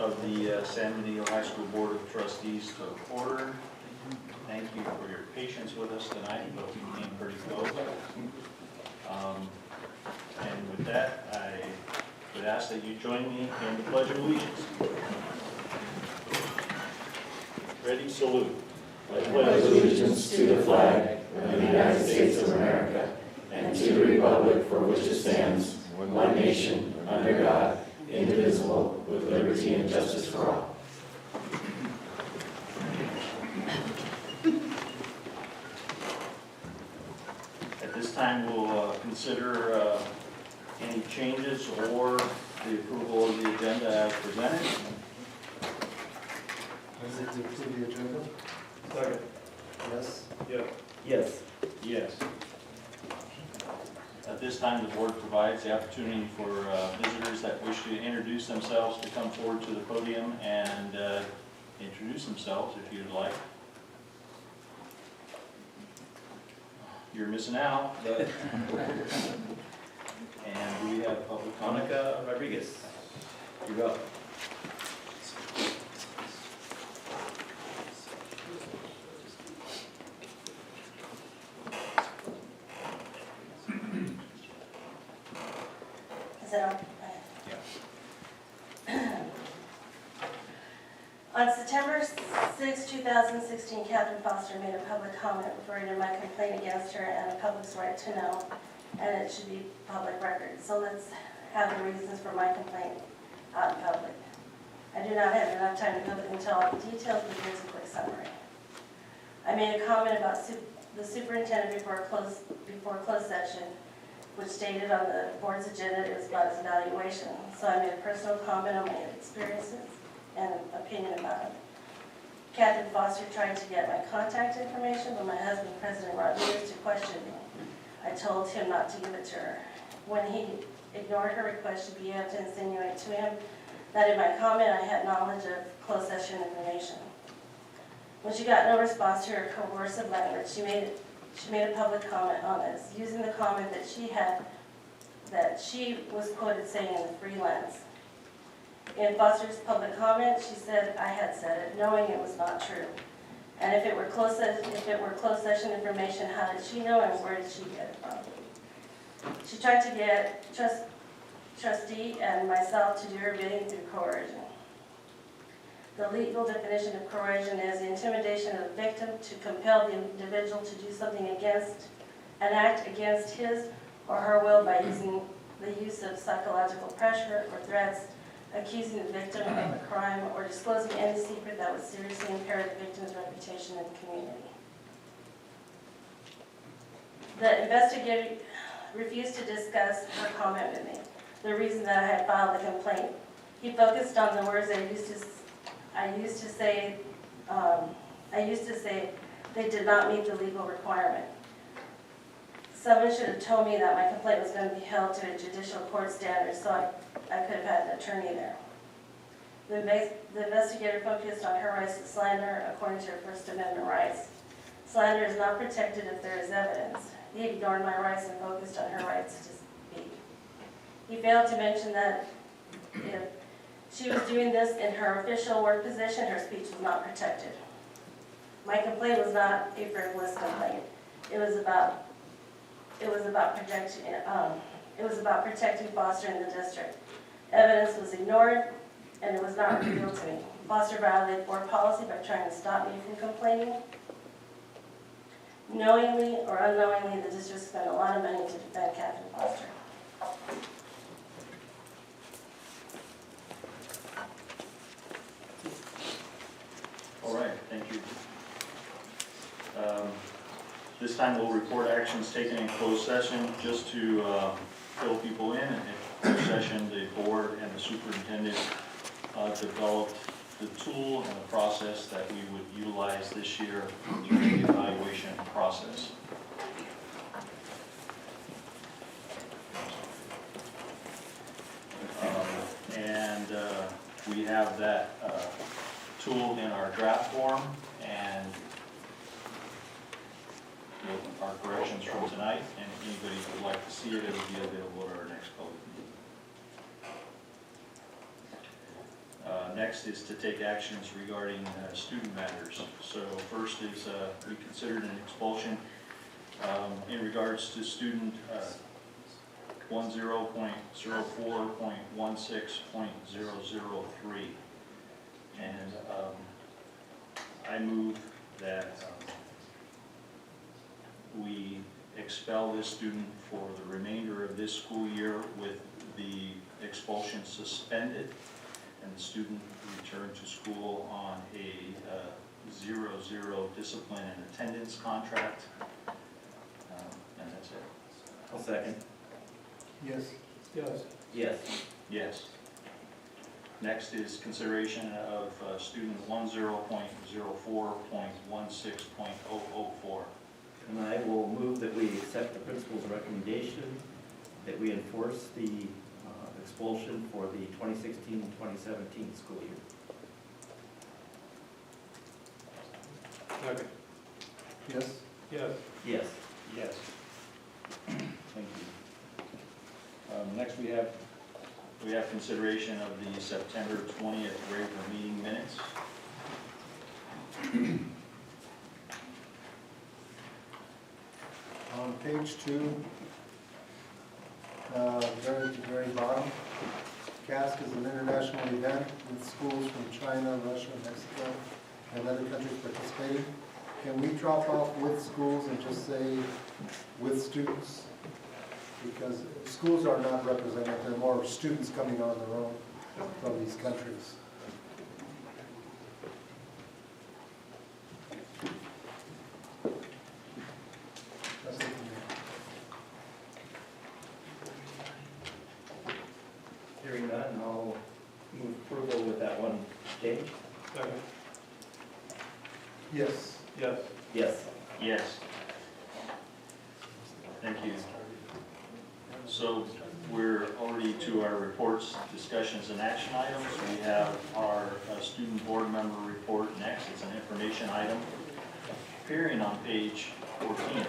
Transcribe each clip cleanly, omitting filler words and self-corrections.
of the San Benito High School Board of Trustees to order. Thank you for your patience with us tonight, but we came pretty close. And with that, I would ask that you join me in the Pledge of Allegiance. Ready, salute. I pledge allegiance to the flag of the United States of America and to the republic for which it stands, one nation, under God, indivisible, with liberty and justice for all. At this time, we'll consider any changes or the approval of the agenda as presented. Is it to approve the agenda? Second. Yes. Yep. Yes. Yes. At this time, the board provides the opportunity for visitors that wish to introduce themselves to come forward to the podium and introduce themselves if you'd like. You're missing out, but... And we have public comment. Monica Rodriguez. You're up. Is it on? Yeah. On September 6, 2016, Catherine Foster made a public comment referring to my complaint against her and the public's right to know, and it should be public record. So let's have the reasons for my complaint out in public. I do not have enough time to go into all the details, but here's a quick summary. I made a comment about the superintendent before closed session, which stated on the board's agenda it was about his evaluation. So I made a personal comment on my experiences and opinion about it. Catherine Foster tried to get my contact information, but my husband, President Rodriguez, to question me. I told him not to give it to her. When he ignored her request, she began to insinuate to him that in my comment I had knowledge of closed session information. When she got no response to her coercive language, she made a public comment on this, using the comment that she was quoted saying in the freelance. In Foster's public comment, she said I had said it, knowing it was not true. And if it were closed session information, how did she know and where did she get it from? She tried to get trustee and myself to do her bidding through coercion. The legal definition of coercion is the intimidation of the victim to compel the individual to do something an act against his or her will by using the use of psychological pressure or threats, accusing the victim of a crime, or disclosing any secret that would seriously impair the victim's reputation in the community. The investigator refused to discuss her comment with me, the reason that I had filed the complaint. He focused on the words I used to say they did not meet the legal requirement. Someone should have told me that my complaint was going to be held to a judicial court standard, so I could have had an attorney there. The investigator focused on her rights to slander according to her First Amendment rights. Slander is not protected if there is evidence. He ignored my rights and focused on her rights to speak. He failed to mention that if she was doing this in her official work position, her speech was not protected. My complaint was not a frivolous complaint. It was about protecting Foster in the district. Evidence was ignored, and it was not revealed to me. Foster violated board policy by trying to stop me from complaining. Knowingly or unknowingly, the district spent a lot of money to defend Catherine Foster. All right, thank you. This time we'll report actions taken in closed session just to fill people in. In closed session, the board and the superintendent developed the tool and the process that we would utilize this year during the evaluation process. We have that tool in our draft form, and our corrections from tonight, and if anybody would like to see it, it will be available at our next public meeting. Next is to take actions regarding student matters. So first is we considered an expulsion in regards to student 10.04.16.003. And I move that we expel this student for the remainder of this school year with the expulsion suspended, and the student return to school on a 0-0 discipline and attendance contract. And that's it. I'll second. Yes. Yes. Yes. Yes. Next is consideration of student 10.04.16.004. And I will move that we accept the principal's recommendation that we enforce the expulsion for the 2016-2017 school year. Second. Yes. Yes. Yes. Yes. Thank you. Next we have consideration of the September 20th regular meeting minutes. On page 2, very at the very bottom, CASC is an international event with schools from China, Russia, Mexico, and other countries participating. Can we drop off with schools and just say with students? Because schools are not represented, there are more students coming on their own from these countries. That's it for me. Hearing none, I'll move approval with that one change. Second. Yes. Yes. Yes. Yes. Thank you. So we're already to our reports, discussions, and action items. We have our student board member report next. It's an information item appearing on page 14.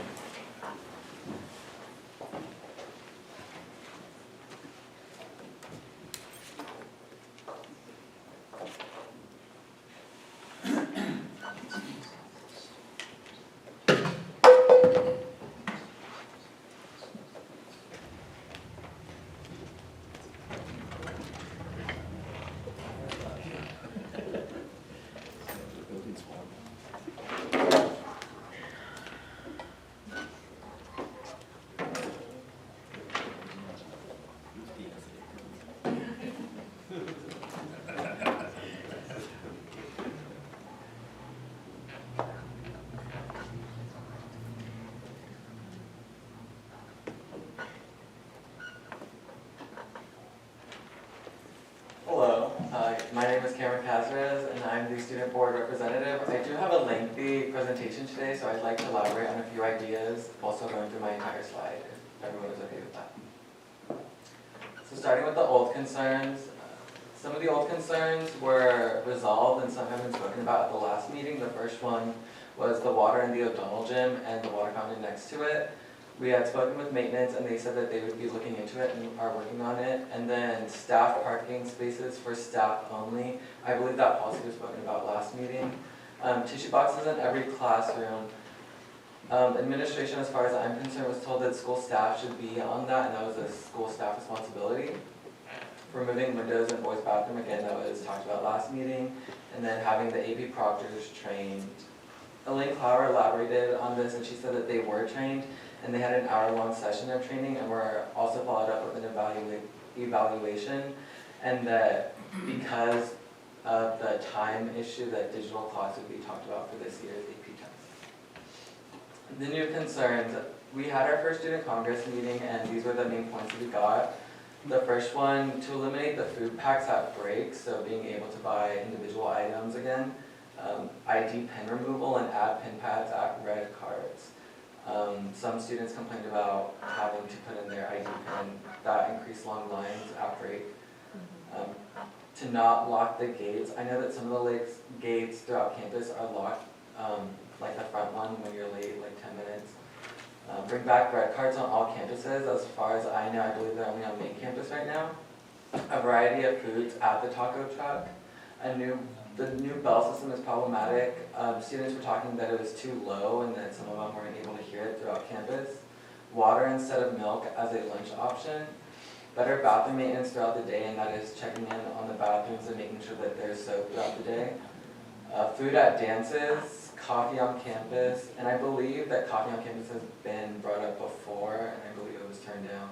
Hello, my name is Cameron Cazares, and I'm the student board representative. I do have a lengthy presentation today, so I'd like to elaborate on a few ideas, also going through my entire slide, if everyone is okay with that. So starting with the old concerns, some of the old concerns were resolved and some have been spoken about at the last meeting. The first one was the water in the O'Donnell gym and the water fountain next to it. We had spoken with maintenance and they said that they would be looking into it and are working on it. And then staff parking spaces for staff only. I believe that policy was spoken about last meeting. Tissue boxes in every classroom. Administration, as far as I'm concerned, was told that school staff should be on that, and that was a school staff responsibility. Removing windows in boys' bathroom, again, that was talked about last meeting. And then having the AP proctors trained. Elaine Clower elaborated on this, and she said that they were trained, and they had an hour-long session of training, and were also followed up with an evaluation, and that because of the time issue, that digital clocks would be talked about for this year's AP test. The new concerns, we had our first student congress meeting, and these were the main points that we got. The first one, to eliminate the food packs at breaks, so being able to buy individual items again. ID pen removal and add pin pads at red cards. Some students complained about having to put in their ID pin, that increased long lines at break. To not lock the gates. I know that some of the gates throughout campus are locked, like the front one when you're late, like 10 minutes. Bring back red cards on all campuses. As far as I know, I believe they're only on main campus right now. A variety of foods at the taco truck. The new bell system is problematic. Students were talking that it was too low and that some of them weren't able to hear it throughout campus. Water instead of milk as a lunch option. Better bathroom maintenance throughout the day, and that is checking in on the bathrooms and making sure that there's soap throughout the day. Food at dances, coffee on campus, and I believe that coffee on campus has been brought up before, and I believe it was turned down.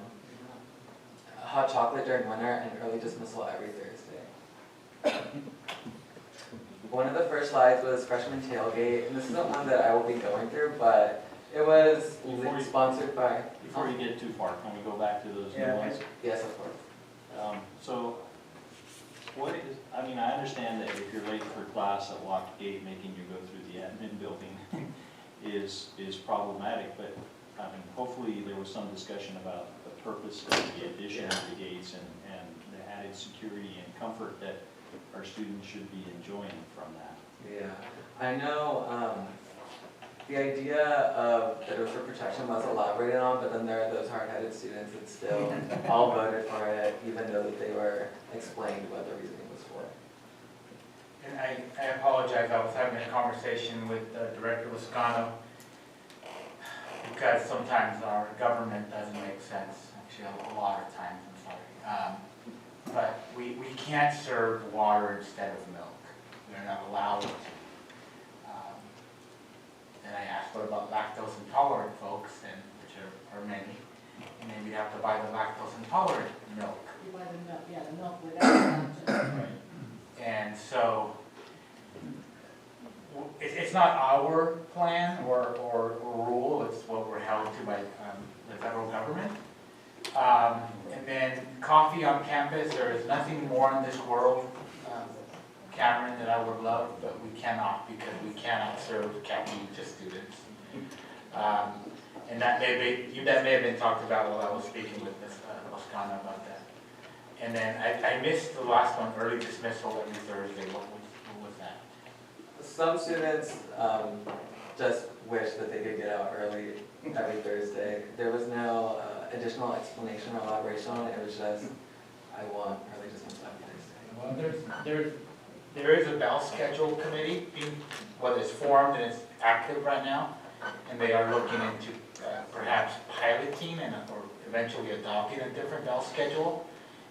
Hot chocolate during winter and early dismissal every Thursday. One of the first slides was freshman tailgate, and this isn't one that I will be going through, but it was sponsored by... Before you get too far, can we go back to those new ones? Yes, of course. So, what is, I mean, I understand that if you're late for class at locked gate, making you go through the admin building is problematic, but I mean, hopefully there was some discussion about the purpose of the addition of the gates and the added security and comfort that our students should be enjoying from that. Yeah, I know the idea of that it was for protection was elaborated on, but then there are those hard-headed students that still all voted for it, even though that they were explained what the reasoning was for. And I apologize, I was having a conversation with Director Lascano because sometimes our government doesn't make sense, actually a lot of times, I'm sorry. But we can't serve water instead of milk. We're not allowed to. And I asked, what about lactose intolerant folks, and which are many, and then we'd have to buy the lactose intolerant milk. You buy the milk, yeah, the milk without. And so, it's not our plan or rule, it's what we're held to by the federal government. And then coffee on campus, there is nothing more in this world, Cameron, that I would love, but we cannot, because we cannot serve caffeine to students. And that may have been talked about while I was speaking with Ms. Lascano about that. And then I missed the last one, early dismissal every Thursday. What was that? Some students just wish that they could get out early every Thursday. There was no additional explanation or elaboration on it. It was just, I want early dismissal every Thursday. Well, there is a bell schedule committee, whether it's formed and it's active right now, and they are looking into perhaps piloting or eventually adopting a different bell schedule,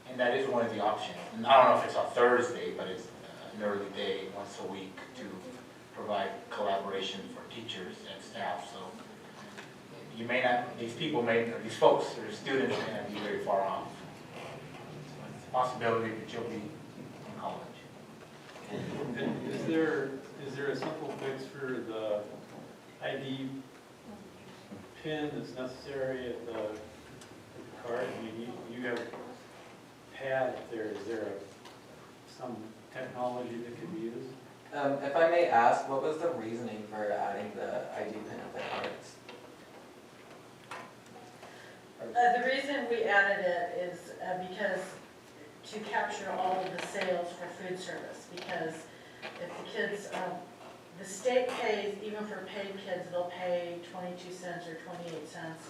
and that is one of the options. And I don't know if it's on Thursday, but it's an early day, once a week, to provide collaboration for teachers and staff. So you may not, these folks or students may not be very far off. So it's a possibility that you'll be in college. Is there a simple fix for the ID pin that's necessary at the card? I mean, you have pad there. Is there some technology that could be used? If I may ask, what was the reasoning for adding the ID pin at the cards? The reason we added it is because to capture all of the sales for food service, because if the kids, the state pays, even for paid kids, they'll pay 22 cents or 28 cents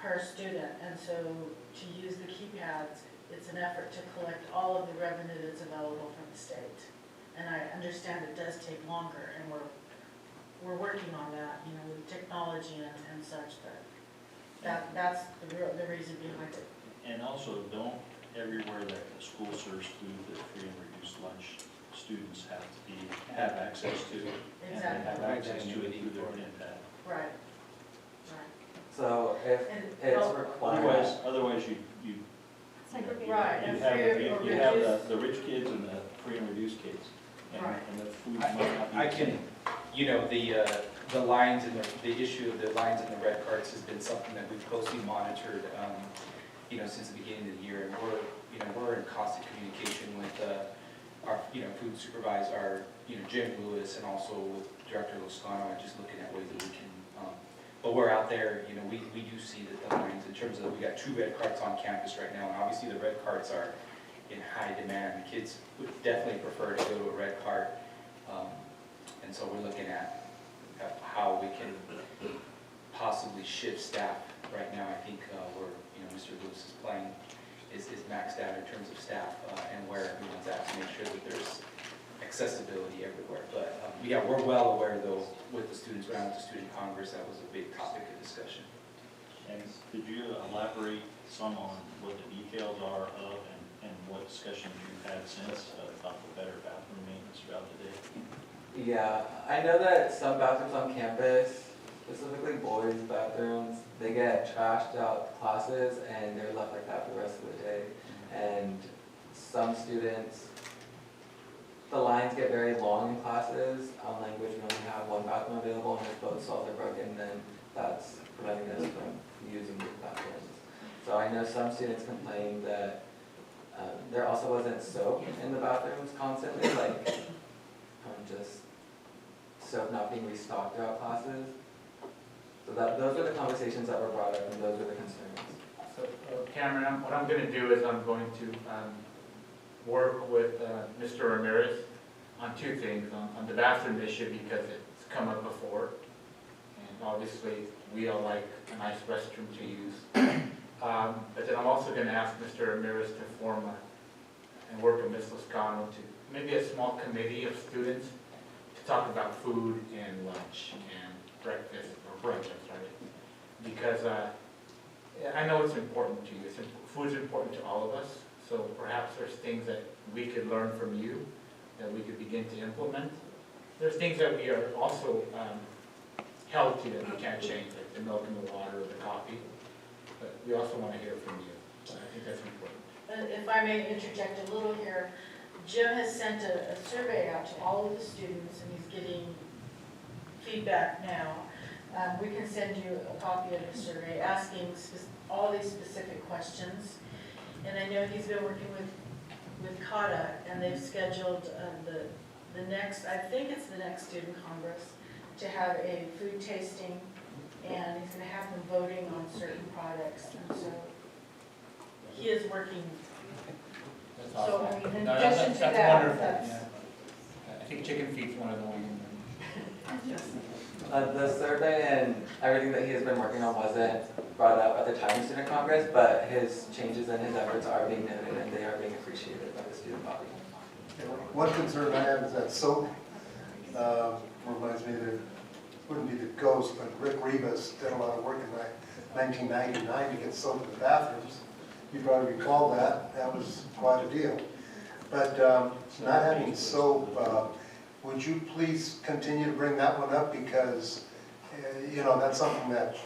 per student, and so to use the keypads, it's an effort to collect all of the revenue that's available from the state. And I understand it does take longer, and we're working on that, you know, with technology and such, but that's the reason behind it. And also, don't everywhere that the school serves food, that free and reduced lunch, students have access to. And they have access to it through their pin pad. Right. So if And, it's well, required. Otherwise you right, you and have, free or you have reduced. the rich kids and the free and reduced kids. And Right. and the food might not be. I can, you know, the lines and the issue of the lines in the red cards has been something that we've closely monitored, you know, since the beginning of the year. And we're in constant communication with our, you know, food supervisor, Jim Lewis, and also with Director Lascano, and just looking at ways that we can, but we're out there, you know, we do see that the lines, in terms of, we got 2 red cards on campus right now, and obviously the red cards are in high demand. The kids would definitely prefer to go to a red card, and so we're looking at how we can possibly shift staff. Right now, I think Mr. Lewis's plan is maxed out in terms of staff and where everyone's at, to make sure that there's accessibility everywhere. But yeah, we're well aware though, with the students, around with the Student Congress, that was a big topic of discussion. And could you elaborate some on what the details are of and what discussions you've had since about the better bathroom maintenance throughout the day? Yeah, I know that some bathrooms on campus, specifically boys' bathrooms, they get trashed out classes and they're left like that for the rest of the day. And some students, the lines get very long in classes. On language, we only have one bathroom available, and if both stalls are broken, then that's preventing us from using the bathrooms. So I know some students complain that there also wasn't soap in the bathrooms constantly, like just soap not being restocked throughout classes. So those were the conversations that were brought up, and those were the concerns. So Cameron, what I'm going to do is I'm going to work with Mr. Ramirez on two things, on the bathroom issue because it's come up before. And obviously, we all like a nice restroom to use. But then I'm also going to ask Mr. Ramirez to form and work with Ms. Lascano to maybe a small committee of students to talk about food and lunch and breakfast, or brunch, I'm sorry. Because I know it's important to you. Food's important to all of us. So perhaps there's things that we could learn from you that we could begin to implement. There's things that we are also held to that we can't change, like the milk and the water or the coffee. But we also want to hear from you. So I think that's important. If I may interject a little here, Jim has sent a survey out to all of the students, and he's getting feedback now. We can send you a copy of the survey asking all these specific questions. And I know he's been working with CADA, and they've scheduled the next, I think it's the next Student Congress, to have a food tasting, and he's going to have them voting on certain products. And so he is working. That's So, awesome. I mean, in No, addition to that's that, wonderful, that's- yeah. I think chicken feet's one of the ones. The survey and everything that he has been working on wasn't brought up at the time of Student Congress, but his changes and his efforts are being noted and they are being appreciated by the student body. One concern I have is that soap reminds me that it wouldn't be the ghost, but Rick Rivas did a lot of work in 1999 to get soap in the bathrooms. You probably recall that. That was quite a deal. But not having soap, would you please continue to bring that one up? Because, you know, that's something that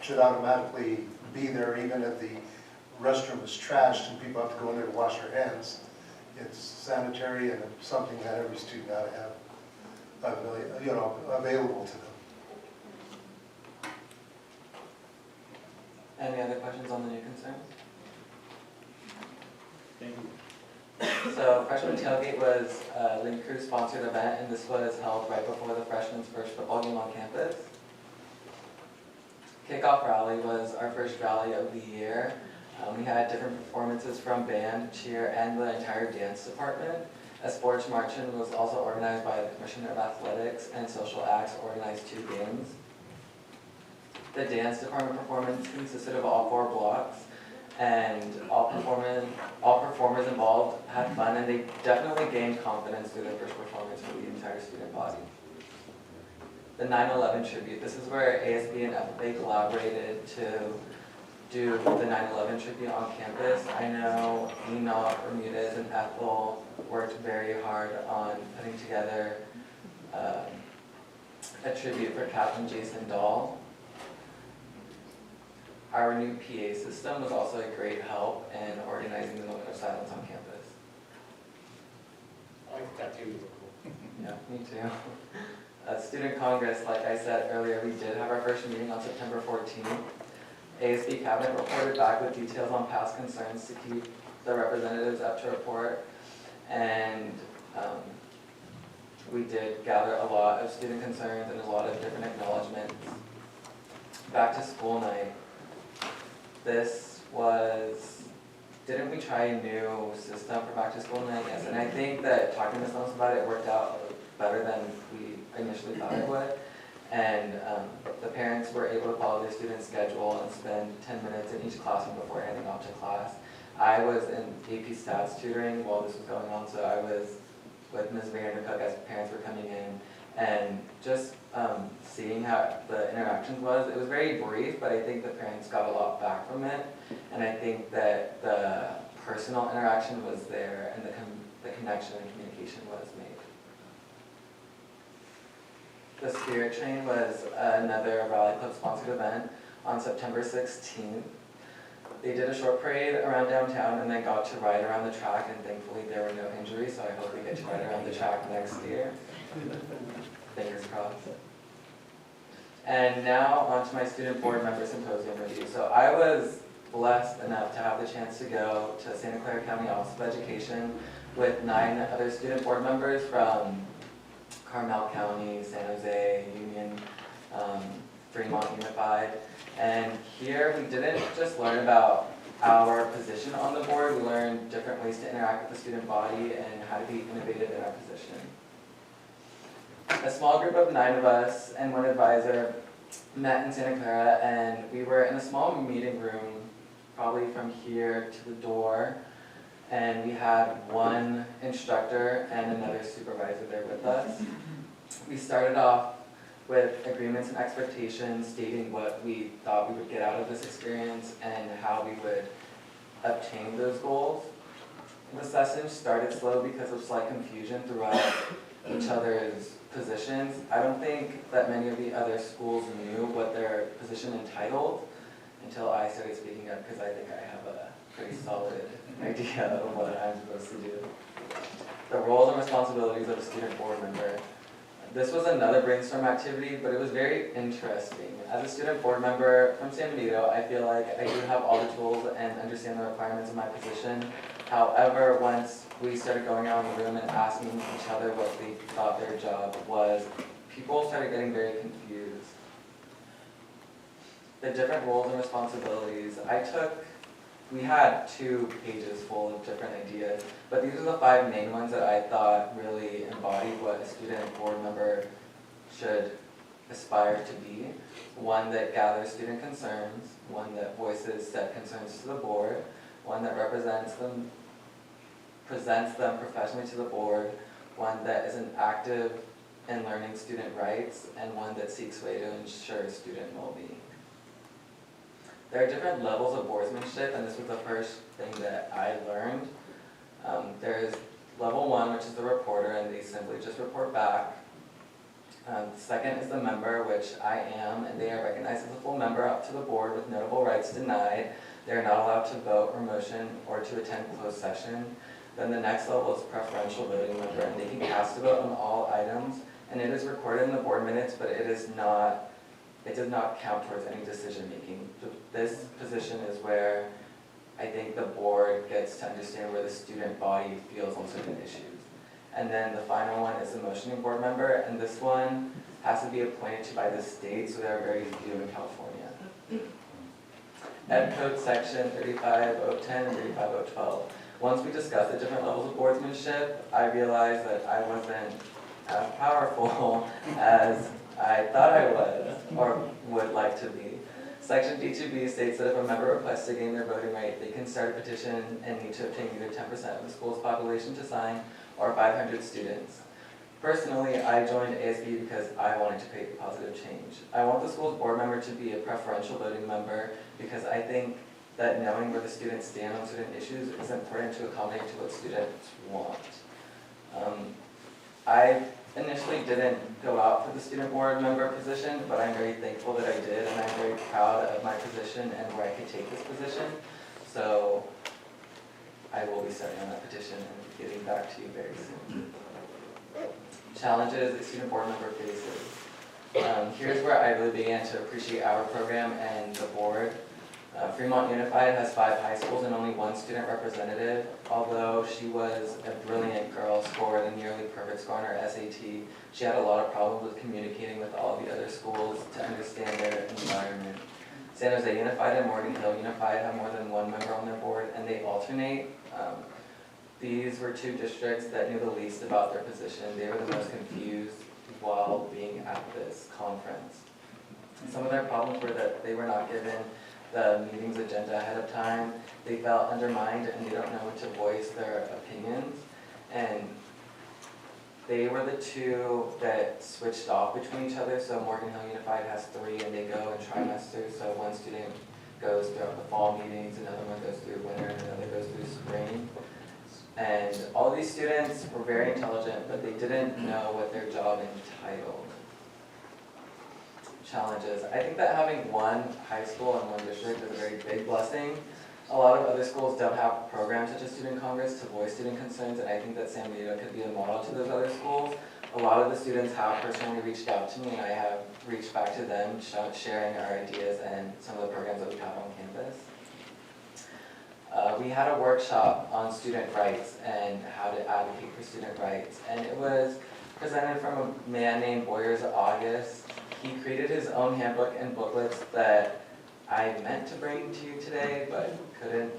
should automatically be there even if the restroom is trashed and people have to go in there to wash their hands. It's sanitary and it's something that every student ought to have, you know, available to them. Any other questions on the new concerns? Thank you. So Freshman Tailgate was a Link Crew sponsored event, and this was held right before the freshmen's first football game on campus. Kickoff rally was our first rally of the year. We had different performances from band, cheer, and the entire dance department. A sports march-in was also organized by the Commissioner of Athletics, and Social Acts organized 2 games. The dance department performance consisted of all 4 blocks, and all performers involved had fun, and they definitely gained confidence through their first performance for the entire student body. The 9/11 tribute, this is where ASB and FFA collaborated to do the 9/11 tribute on campus. I know Enoch, Bermudez, and Ethel worked very hard on putting together a tribute for Captain Jason Dahl. Our new PA system was also a great help in organizing the moment of silence on campus. I like that too. Cool. Yeah, me too. Student Congress, like I said earlier, we did have our first meeting on September 14th. ASB Cabinet reported back with details on past concerns to keep the representatives up to report. And we did gather a lot of student concerns and a lot of different acknowledgements. Back to school night. This was, didn't we try a new system for back to school night? Yes, and I think that talking to someone about it worked out better than we initially thought it would. And the parents were able to follow their student's schedule and spend 10 minutes in each classroom before heading off to class. I was in AP Stats tutoring while this was going on, so I was with Ms. Vandercook as parents were coming in, and just seeing how the interactions was. It was very brief, but I think the parents got a lot back from it, and I think that the personal interaction was there, and the connection and communication was made. The Spirit Train was another Raleigh Club sponsored event on September 16th. They did a short parade around downtown and then got to ride around the track, and thankfully there were no injuries, so I hope we get to ride around the track next year. Fingers crossed. And now on to my student board member symposium review. So I was blessed enough to have the chance to go to Santa Clara County Office of Education with 9 other student board members from Carmel County, San Jose, Union, Fremont Unified. And here we didn't just learn about our position on the board, we learned different ways to interact with the student body and how to be innovative in our position. A small group of 9 of us and 1 advisor met in Santa Clara, and we were in a small meeting room, probably from here to the door, and we had 1 instructor and another supervisor there with us. We started off with agreements and expectations, stating what we thought we would get out of this experience and how we would obtain those goals. The session started slow because of slight confusion throughout each other's positions. I don't think that many of the other schools knew what their position entitled until I started speaking up, because I think I have a pretty solid idea of what I'm supposed to do. The roles and responsibilities of a student board member. This was another brainstorm activity, but it was very interesting. As a student board member from San Benito, I feel like I do have all the tools and understand the requirements of my position. However, once we started going around the room and asking each other what they thought their job was, people started getting very confused. The different roles and responsibilities. We had 2 pages full of different ideas, but these are the 5 main ones that I thought really embodied what a student board member should aspire to be. 1 that gathers student concerns, 1 that voices said concerns to the board, 1 that represents them, presents them professionally to the board, 1 that is an active in learning student rights, and 1 that seeks way to ensure student well-being. There are different levels of boardsmanship, and this was the first thing that I learned. There's level 1, which is the reporter, and they simply just report back. The second is the member, which I am, and they are recognized as a full member up to the board with notable rights denied. They are not allowed to vote or motion or to attend closed session. Then the next level is preferential voting member, and they can cast a vote on all items, and it is recorded in the board minutes, but it does not count towards any decision making. This position is where I think the board gets to understand where the student body feels on certain issues. And then the final one is the motioning board member, and this one has to be appointed to by the state, so there are very few in California. Ed Code section 35010 and 35012. Once we discussed the different levels of boardsmanship, I realized that I wasn't as powerful as I thought I was, or would like to be. Section D2B states that if a member requests to gain their voting right, they can start a petition and need to obtain either 10% of the school's population to sign or 500 students. Personally, I joined ASB because I wanted to create positive change. I want the school's board member to be a preferential voting member because I think that knowing where the students stand on certain issues is important to accommodate to what students want. I initially didn't go out for the student board member position, but I'm very thankful that I did, and I'm very proud of my position and where I could take this position. So I will be starting on that petition and getting back to you very soon. Challenges a student board member faces. Here's where I really began to appreciate our program and the board. Fremont Unified has 5 high schools and only 1 student representative. Although she was a brilliant girl, scored a nearly perfect score on her SAT, she had a lot of problems with communicating with all the other schools to understand their environment. San Jose Unified and Morgan Hill Unified have more than 1 member on their board, and they alternate. These were 2 districts that knew the least about their position. They were the most confused while being at this conference. Some of their problems were that they were not given the meeting's agenda ahead of time. They felt undermined and they don't know when to voice their opinions. And They were the two that switched off between each other, so Morgan Hill Unified has 3 and they go in trimesters, so one student goes throughout the fall meetings, another one goes through winter, and another goes through spring. And all these students were very intelligent, but they didn't know what their job entitled. Challenges. I think that having one high school and one district is a very big blessing. A lot of other schools don't have programs such as Student Congress to voice student concerns, and I think that San Benito could be a model to those other schools. A lot of the students have personally reached out to me, and I have reached back to them, sharing our ideas and some of the programs that we have on campus. We had a workshop on student rights and how to advocate for student rights, and it was presented from a man named Boyers August. He created his own handbook and booklets that I meant to bring to you today, but couldn't,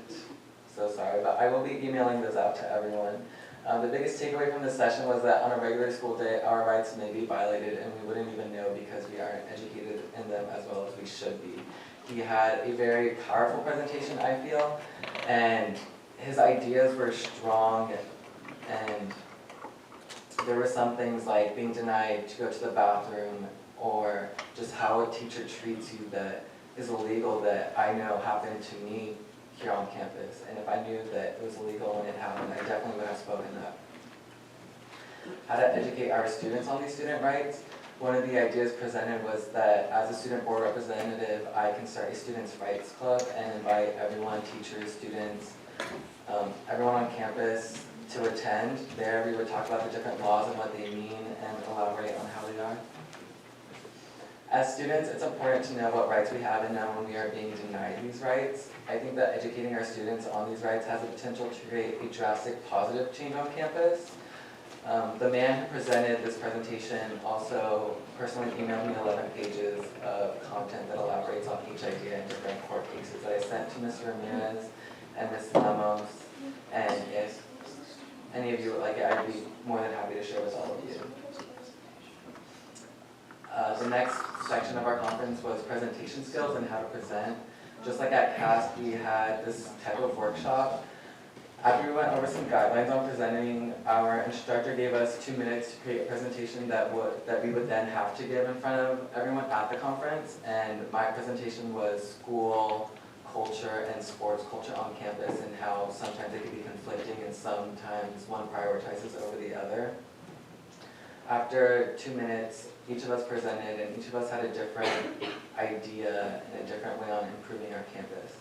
so sorry, but I will be emailing those out to everyone. The biggest takeaway from this session was that on a regular school day, our rights may be violated and we wouldn't even know because we aren't educated in them as well as we should be. He had a very powerful presentation, I feel, and his ideas were strong, and there were some things like being denied to go to the bathroom, or just how a teacher treats you that is illegal that I know happened to me here on campus. And if I knew that it was illegal when it happened, I definitely would have spoken up. How to educate our students on these student rights. One of the ideas presented was that as a student board representative, I can start a students' rights club and invite everyone, teachers, students, everyone on campus to attend. There we would talk about the different laws and what they mean and elaborate on how they are. As students, it's important to know what rights we have and know when we are being denied these rights. I think that educating our students on these rights has the potential to create a drastic positive change on campus. The man who presented this presentation also personally emailed me 11 pages of content that elaborates on each idea in different court cases that I sent to Mr. Ramirez and Ms. Lemos. And if any of you would like it, I'd be more than happy to share with all of you. The next section of our conference was presentation skills and how to present. Just like at CAST, we had this type of workshop. After we went over some guidelines on presenting, our instructor gave us 2 minutes to create a presentation that we would then have to give in front of everyone at the conference. And my presentation was school culture and sports culture on campus and how sometimes they could be conflicting and sometimes one prioritizes over the other. After 2 minutes, each of us presented and each of us had a different idea and a different way on improving our campus.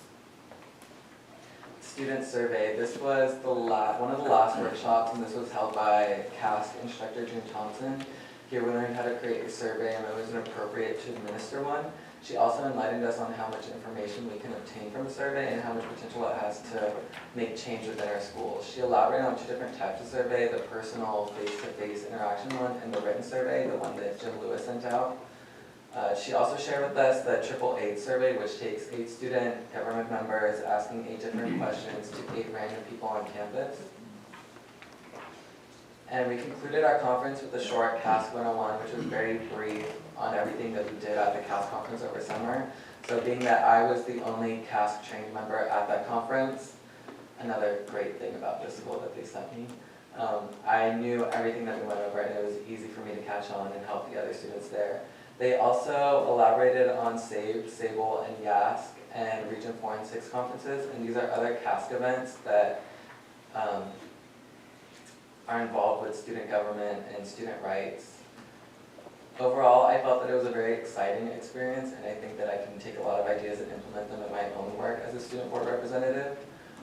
Student survey. This was one of the last workshops, and this was held by CAST instructor June Thompson. Here we learned how to create a survey and when it was appropriate to administer one. She also enlightened us on how much information we can obtain from a survey and how much potential it has to make change within our schools. She elaborated on 2 different types of survey, the personal face-to-face interaction one and the written survey, the one that Jim Lewis sent out. She also shared with us the 888 survey, which takes 8 student government members asking 8 different questions to 8 random people on campus. And we concluded our conference with a short CAST 101, which was very brief on everything that we did at the CAST conference over summer. So being that I was the only CAST trained member at that conference, another great thing about this school that they sent me, I knew everything that we went over and it was easy for me to catch on and help the other students there. They also elaborated on SABE, SABLE, and YASC and Region 4 and 6 conferences, and these are other CASC events that are involved with student government and student rights. Overall, I felt that it was a very exciting experience, and I think that I can take a lot of ideas and implement them in my own work as a student board representative.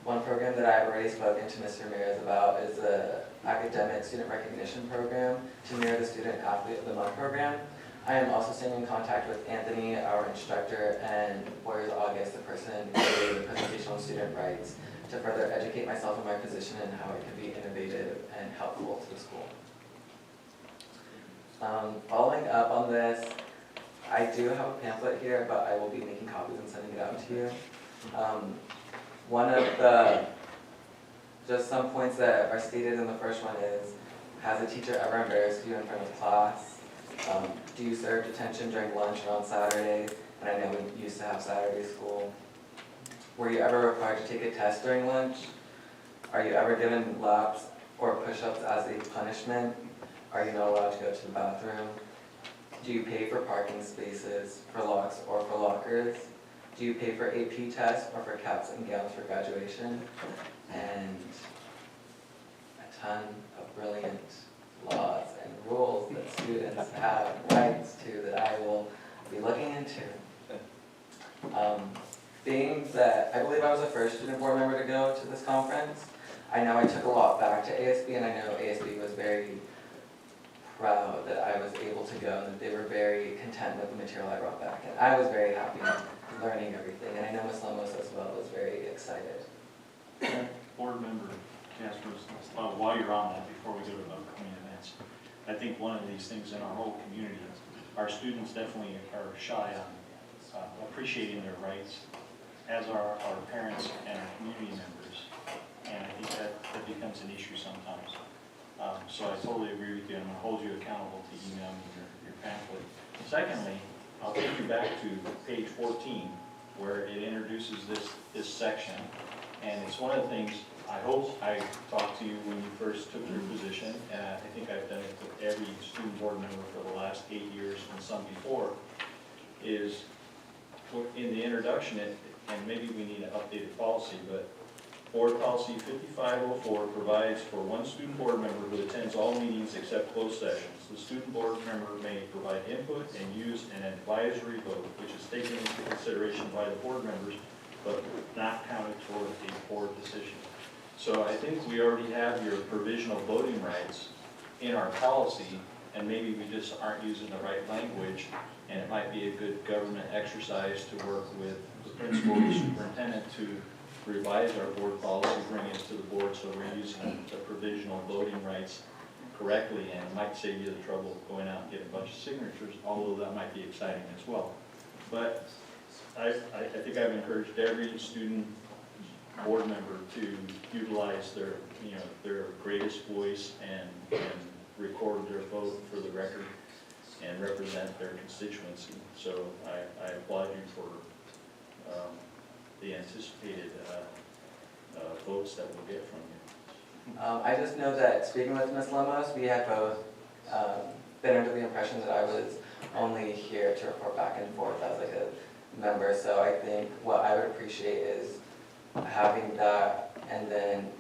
One program that I've already spoken to Mr. Ramirez about is the academic student recognition program to mirror the Student Athlete of the Month program. I am also staying in contact with Anthony, our instructor, and Boyers August, the person who gave the presentation on student rights, to further educate myself in my position and how it can be innovative and helpful to the school. Following up on this, I do have a pamphlet here, but I will be making copies and sending it out to you. One of the, just some points that are stated in the first one is, has a teacher ever embarrassed you in front of class? Do you serve detention during lunch and on Saturdays? And I know we used to have Saturday school. Were you ever required to take a test during lunch? Are you ever given laps or push-ups as a punishment? Are you not allowed to go to the bathroom? Do you pay for parking spaces, for locks, or for lockers? Do you pay for AP tests or for caps and gowns for graduation? And a ton of brilliant laws and rules that students have rights to that I will be looking into. Being that I believe I was the first student board member to go to this conference, I know I took a lot back to ASB, and I know ASB was very proud that I was able to go, and that they were very content with the material I brought back. And I was very happy learning everything, and I know Ms. Lemos as well was very excited. Board member Casper, while you're on that, before we go to upcoming events, I think one of these things in our whole community, our students definitely are shy on appreciating their rights, as are our parents and our community members. And I think that becomes an issue sometimes. So I totally agree with you, and I'll hold you accountable to email me your pamphlet. Secondly, I'll take you back to page 14, where it introduces this section. And it's one of the things, I hope I talked to you when you first took your position, and I think I've done it with every student board member for the last 8 years and some before, is in the introduction, and maybe we need an updated policy, but Board Policy 5504 provides for one student board member who attends all meetings except closed sessions. The student board member may provide input and use an advisory vote, which is taken into consideration by the board members, but not counted toward a board decision. So I think we already have your provisional voting rights in our policy, and maybe we just aren't using the right language, and it might be a good government exercise to work with the principal or superintendent to revise our board policy, bring it to the board so we're using the provisional voting rights correctly, and it might save you the trouble of going out and getting a bunch of signatures, although that might be exciting as well. But I think I've encouraged every student board member to utilize their, their greatest voice and record their vote for the record and represent their constituency. So I applaud you for the anticipated votes that we'll get from you. I just know that speaking with Ms. Lemos, we had both been under the impression that I was only here to report back and forth as like a member. So I think what I would appreciate is having that, and then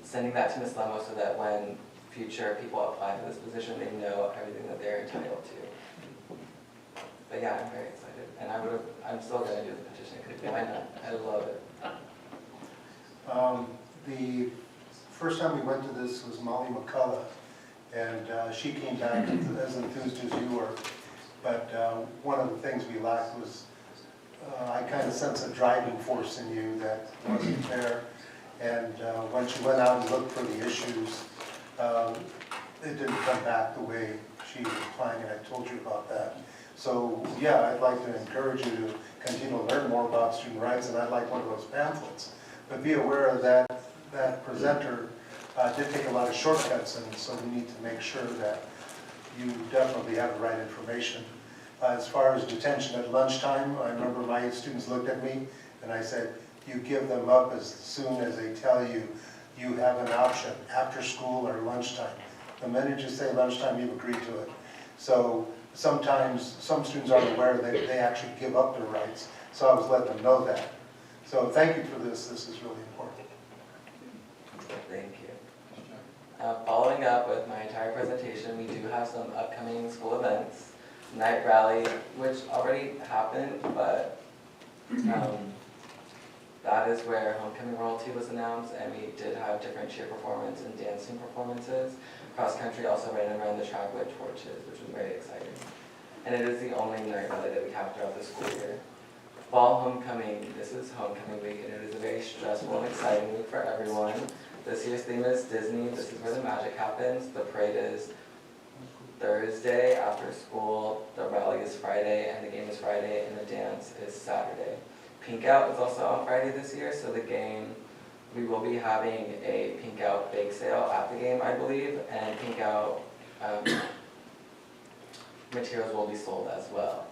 sending that to Ms. Lemos so that when future people apply for this position, they know everything that they're entitled to. But yeah, I'm very excited, and I'm still going to do the petition, because why not? I love it. The first time we went to this was Molly McCullough, and she came back as enthused as you were. But one of the things we lacked was, I kind of sense a driving force in you that wasn't there. And when she went out and looked for the issues, it didn't come back the way she was planning, and I told you about that. So yeah, I'd like to encourage you to continue to learn more about student rights, and I'd like one of those pamphlets. But be aware of that presenter did take a lot of shortcuts, and so we need to make sure that you definitely have the right information. As far as detention at lunchtime, I remember my students looked at me and I said, you give them up as soon as they tell you you have an option after school or lunchtime. The minute you say lunchtime, you've agreed to it. So sometimes some students aren't aware that they actually give up their rights. So I was letting them know that. So thank you for this. This is really important. Thank you. Following up with my entire presentation, we do have some upcoming school events. Night rally, which already happened, but that is where homecoming royalty was announced, and we did have different cheer performance and dancing performances. Cross country also ran around the track with torches, which was very exciting. And it is the only night rally that we have throughout the school year. Fall homecoming, this is homecoming week, and it is a very stressful and exciting week for everyone. This year's theme is Disney. This is where the magic happens. The parade is Thursday after school, the rally is Friday, and the game is Friday, and the dance is Saturday. Pink Out is also on Friday this year, so the game, we will be having a Pink Out bake sale at the game, I believe, and Pink Out materials will be sold as well.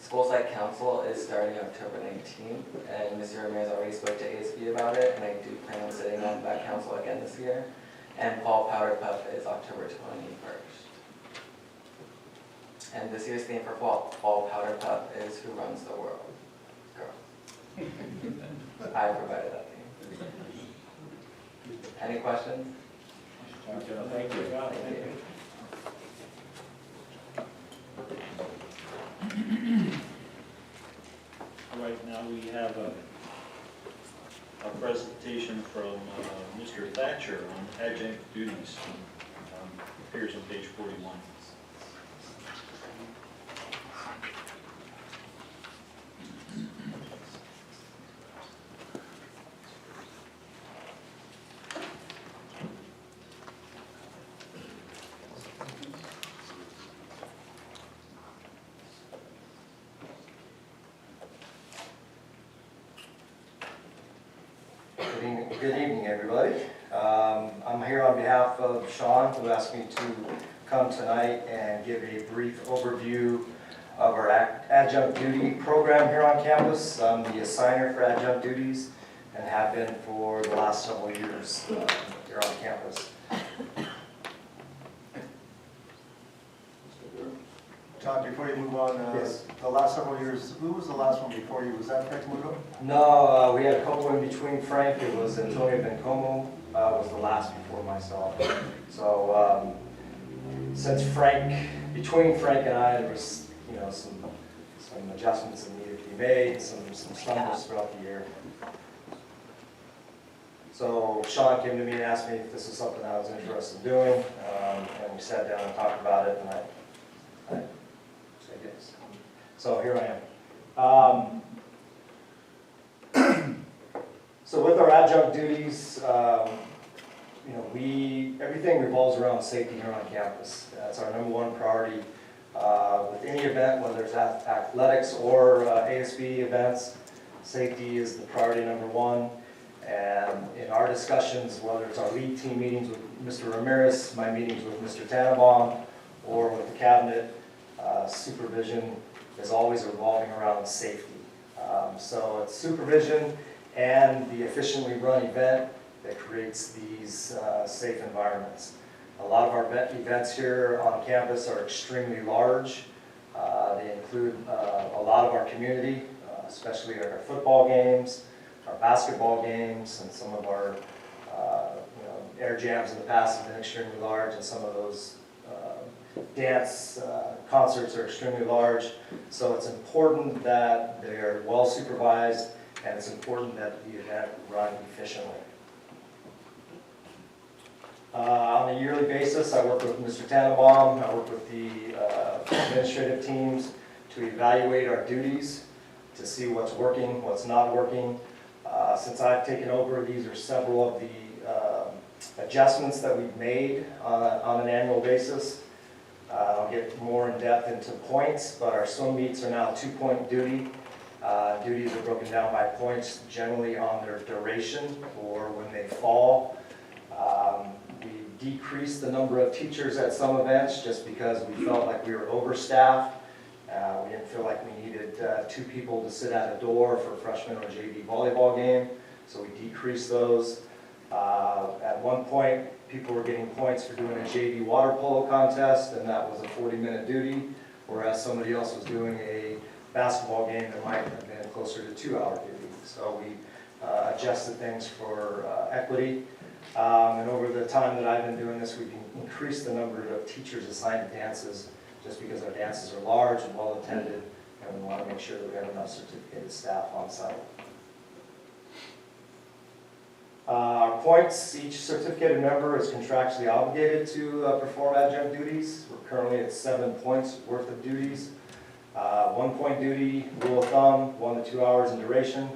School Site Council is starting October 19th, and Mr. Ramirez already spoke to ASB about it, and I do plan on sitting on that council again this year. And Fall Powder Puff is October 21st. And this year's theme for Fall Powder Puff is Who Runs the World? Girl. I provided that theme. Any questions? Thank you. Thank you. All right, now we have a presentation from Mr. Thatcher on adjunct duties. Appears on page 41. Good evening, everybody. I'm here on behalf of Sean, who asked me to come tonight and give a brief overview of our adjunct duty program here on campus. I'm the assigner for adjunct duties and have been for the last several years here on campus. Todd, before you move on, Yes. the last several years, who was the last one before you? Was that Frank Muto? No, we had a couple in between Frank. It was Antonio Bencomo was the last before myself. So since between Frank and I, there was some adjustments that needed to be made, some stumbles throughout the year. So Sean came to me and asked me if this was something I was interested in doing, and we sat down and talked about it, and I said yes. So here I am. So with our adjunct duties, everything revolves around safety here on campus. That's our number one priority. With any event, whether it's athletics or ASB events, safety is the priority number one. And in our discussions, whether it's our lead team meetings with Mr. Ramirez, my meetings with Mr. Tannenbaum, or with the cabinet, supervision is always revolving around safety. So it's supervision and the efficiently run event that creates these safe environments. A lot of our events here on campus are extremely large. They include a lot of our community, especially our football games, our basketball games, and some of our air jams in the past have been extremely large, and some of those dance concerts are extremely large. So it's important that they are well supervised, and it's important that the event run efficiently. On a yearly basis, I work with Mr. Tannenbaum, I work with the administrative teams to evaluate our duties, to see what's working, what's not working. Since I've taken over, these are several of the adjustments that we've made on an annual basis. I'll get more in depth into points, but our swim meets are now 2-point duty. Duties are broken down by points, generally on their duration or when they fall. We decreased the number of teachers at some events just because we felt like we were overstaffed. We didn't feel like we needed 2 people to sit at a door for a freshman or JV volleyball game, so we decreased those. At one point, people were getting points for doing a JV water polo contest, and that was a 40-minute duty, whereas somebody else was doing a basketball game that might have been closer to 2-hour duty. So we adjusted things for equity. And over the time that I've been doing this, we've increased the number of teachers assigned to dances just because our dances are large and well attended, and we want to make sure that we have enough certificated staff on site. Our points, each certificated member is contractually obligated to perform adjunct duties. We're currently at 7 points worth of duties. 1-point duty, rule of thumb, 1 to 2 hours in duration.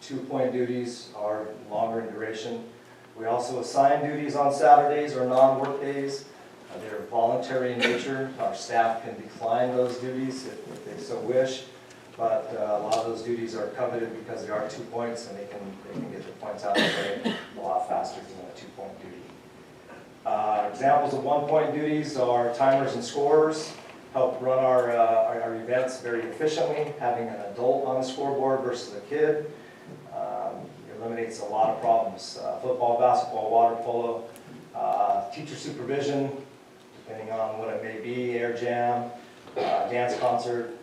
2-point duties are longer in duration. We also assign duties on Saturdays or non-work days. They're voluntary in nature. Our staff can decline those duties if they so wish, but a lot of those duties are coveted because they are 2 points, and they can get the points out of the way a lot faster than a 2-point duty. Examples of 1-point duties are timers and scorers. Help run our events very efficiently. Having an adult on the scoreboard versus a kid eliminates a lot of problems. Football, basketball, water polo, teacher supervision, depending on what it may be, air jam, dance concert,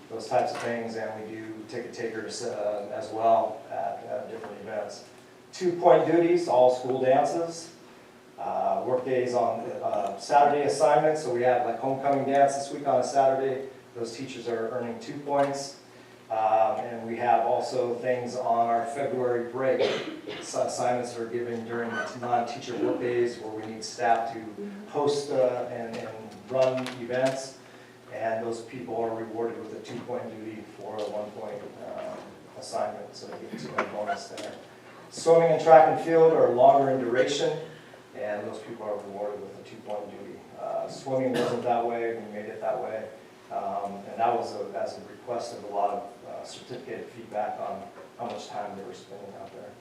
those types of things, and we do ticket takers as well at different events. 2-point duties, all school dances. Work days on Saturday assignments, so we have like homecoming dance this week on a Saturday. Those teachers are earning 2 points. And we have also things on our February break. Assignments are given during non-teacher work days where we need staff to host and run events. And those people are rewarded with a 2-point duty for a 1-point assignment, so they get 2-point bonus there. Swimming and track and field are longer in duration, and those people are rewarded with a 2-point duty. Swimming wasn't that way, we made it that way. And that was as a request of a lot of certificated feedback on how much time they were spending out there.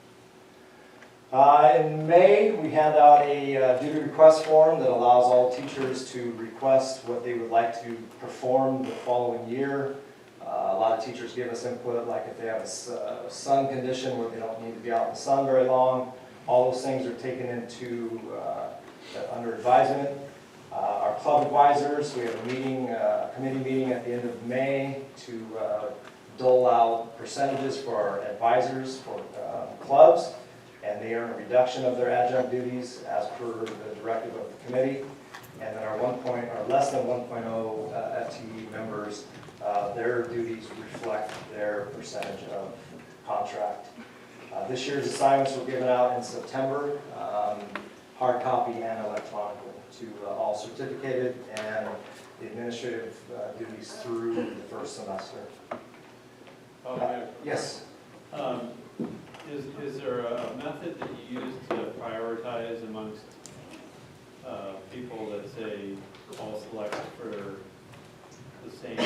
In May, we hand out a duty request form that allows all teachers to request what they would like to perform the following year. A lot of teachers give us input, like if they have a sun condition where they don't need to be out in the sun very long. All those things are taken into under advisement. Our club advisors, we have a meeting, committee meeting at the end of May to dole out percentages for our advisors for clubs, and they earn a reduction of their adjunct duties as per the directive of the committee. And then our less than 1.0 FTE members, their duties reflect their percentage of contract. This year's assignments were given out in September, hard copy and electronically, to all certificated and the administrative duties through the first semester. Yes? Is there a method that you use to prioritize amongst people that say all select for the same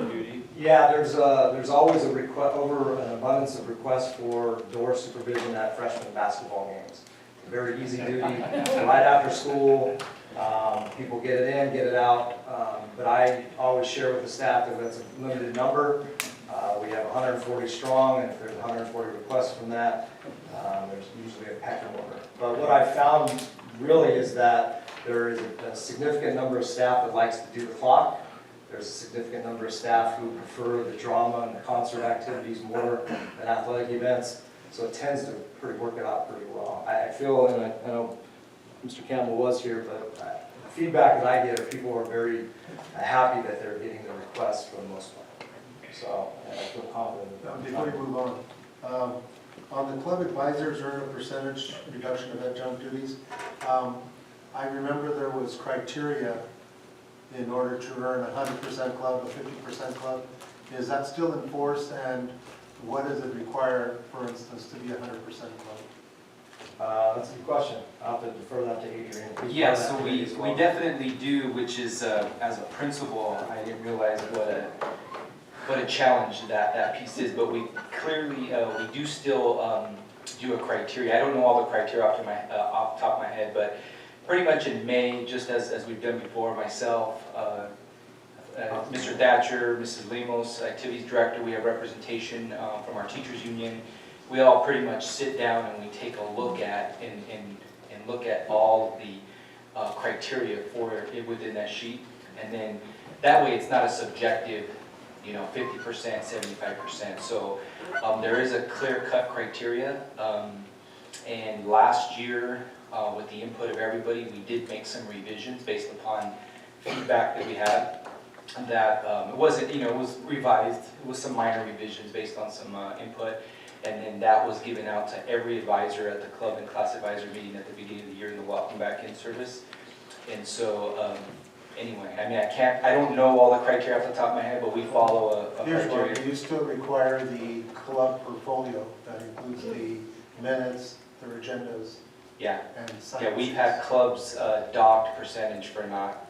duty? Yeah, there's always an abundance of requests for door supervision at freshman basketball games. Very easy duty, right after school. People get it in, get it out. But I always share with the staff that that's a limited number. We have 140 strong, and if there's 140 requests from that, there's usually a pecking order. But what I found really is that there is a significant number of staff that likes to do the clock. There's a significant number of staff who prefer the drama and the concert activities more than athletic events. So it tends to work it out pretty well. I feel, and I know Mr. Campbell was here, but the feedback that I get are people are very happy that they're getting the requests for the most part. So I feel confident. Before we move on the club advisors earn a percentage reduction of adjunct duties. I remember there was criteria in order to earn a 100% club, a 50% club. Is that still in force, and what does it require, for instance, to be a 100% club? That's a good question. I'll have to defer that to Adrian. Yeah, so we definitely do, which is, as a principal, I didn't realize what a challenge that piece is, but we clearly, we do still do a criteria. I don't know all the criteria off the top of my head, but pretty much in May, just as we've done before, myself, Mr. Thatcher, Mrs. Lemos, activities director, we have representation from our teachers union. We all pretty much sit down and we take a look at and look at all the criteria for it within that sheet, and then that way it's not a subjective, 50%, 75%. So there is a clear-cut criteria, and last year, with the input of everybody, we did make some revisions based upon feedback that we had. That it wasn't, it was revised. It was some minor revisions based on some input, and then that was given out to every advisor at the club and class advisor meeting at the beginning of the year in the welcome back in service. And so, anyway, I don't know all the criteria off the top of my head, but we follow a criteria. Do you still require the club portfolio that includes the minutes, their agendas? Yeah. And Yeah, we've had clubs docked percentage for not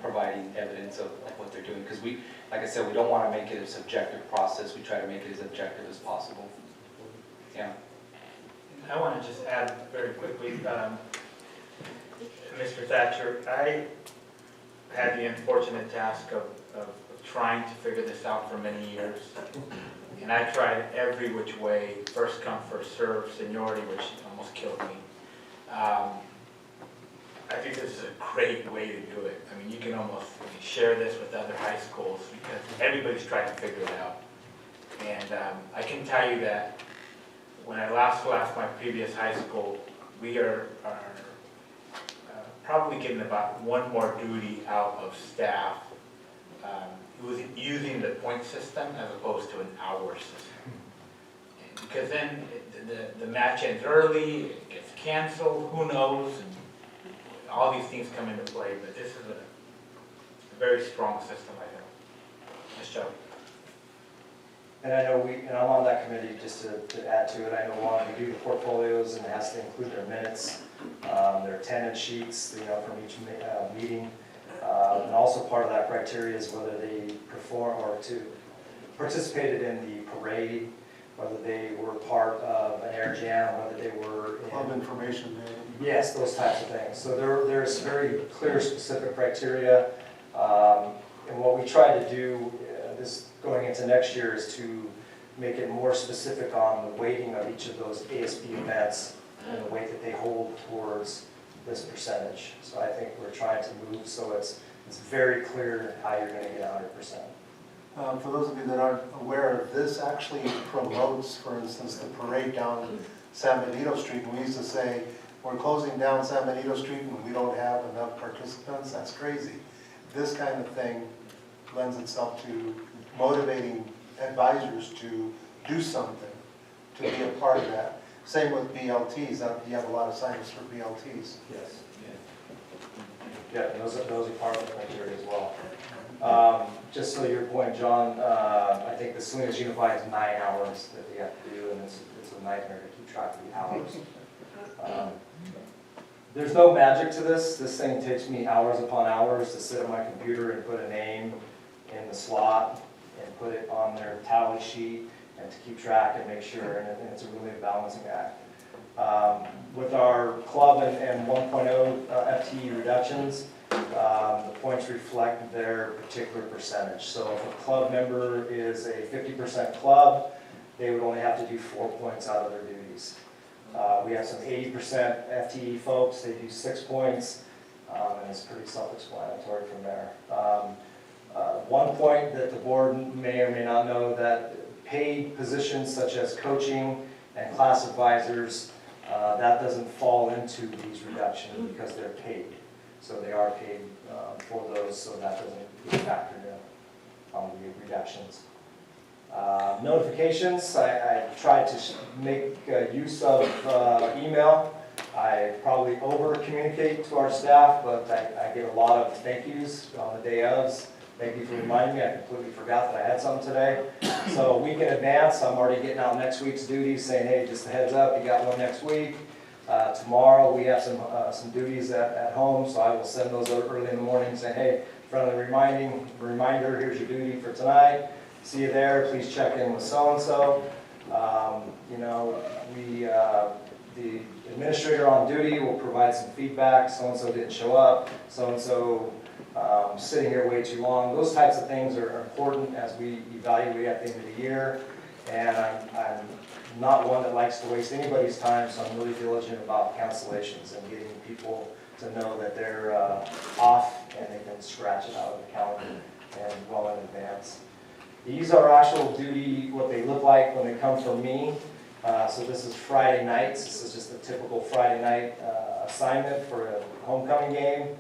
providing evidence of what they're doing, because we, like I said, we don't want to make it a subjective process. We try to make it as objective as possible. Yeah. I want to just add very quickly, Mr. Thatcher, I had the unfortunate task of trying to figure this out for many years. And I tried every which way, first come, first serve, seniority, which almost killed me. I think this is a great way to do it. I mean, you can almost share this with other high schools because everybody's trying to figure it out. And I can tell you that when I last left my previous high school, we are probably getting about one more duty out of staff using the point system as opposed to an hour system. Because then the match ends early, it gets canceled, who knows, and all these things come into play, but this is a very strong system, I think. Nice job. And I know and I'm on that committee, just to add to it, I know when we do the portfollios and it has to include their minutes, their attendance sheets, from each meeting. And also part of that criteria is whether they participated in the parade, whether they were part of an air jam, whether they were in Club information day. yes, those types of things. So there's very clear, specific criteria. And what we try to do this going into next year is to make it more specific on the weighting of each of those ASB events and the weight that they hold towards this percentage. So I think we're trying to move so it's very clear how you're going to get 100%. For those of you that aren't aware, this actually promotes, for instance, the parade down San Benito Street. And we used to say, we're closing down San Benito Street and we don't have enough participants. That's crazy. This kind of thing lends itself to motivating advisors to do something, to be a part of that. Same with BLTs. You have a lot of signups for BLTs. Yes. Yeah, and those are part of the criteria as well. Just so your point, John, I think the Salinas Unified is 9 hours that you have to do, and it's a nightmare to keep track of the hours. There's no magic to this. This thing takes me hours upon hours to sit at my computer and put a name in the slot and put it on their tally sheet and to keep track and make sure, and it's really a balancing act. With our club and 1.0 FTE reductions, the points reflect their particular percentage. So if a club member is a 50% club, they would only have to do 4 points out of their duties. We have some 80% FTE folks, they do 6 points, and it's pretty self-explanatory from there. 1 point that the board may or may not know, that paid positions such as coaching and class advisors, that doesn't fall into these reductions because they're paid. So they are paid for those, so that doesn't get factored in on the reductions. Notifications, I tried to make use of email. I probably over-communicate to our staff, but I get a lot of thank yous on the day ofs. Thank you for reminding me. I completely forgot that I had something today. So a week in advance, I'm already getting out next week's duties, saying, hey, just a heads up, you got one next week. Tomorrow we have some duties at home, so I will send those out early in the morning, saying, hey, friendly reminder, here's your duty for tonight. See you there. Please check in with so-and-so. The administrator on duty will provide some feedback. So-and-so didn't show up. So-and-so sitting here way too long. Those types of things are important as we evaluate at the end of the year. And I'm not one that likes to waste anybody's time, so I'm really diligent about cancellations and getting people to know that they're off and they can scratch it out of the calendar and well in advance. These are actual duty, what they look like when they come from me. So this is Friday nights. This is just a typical Friday night assignment for a homecoming game.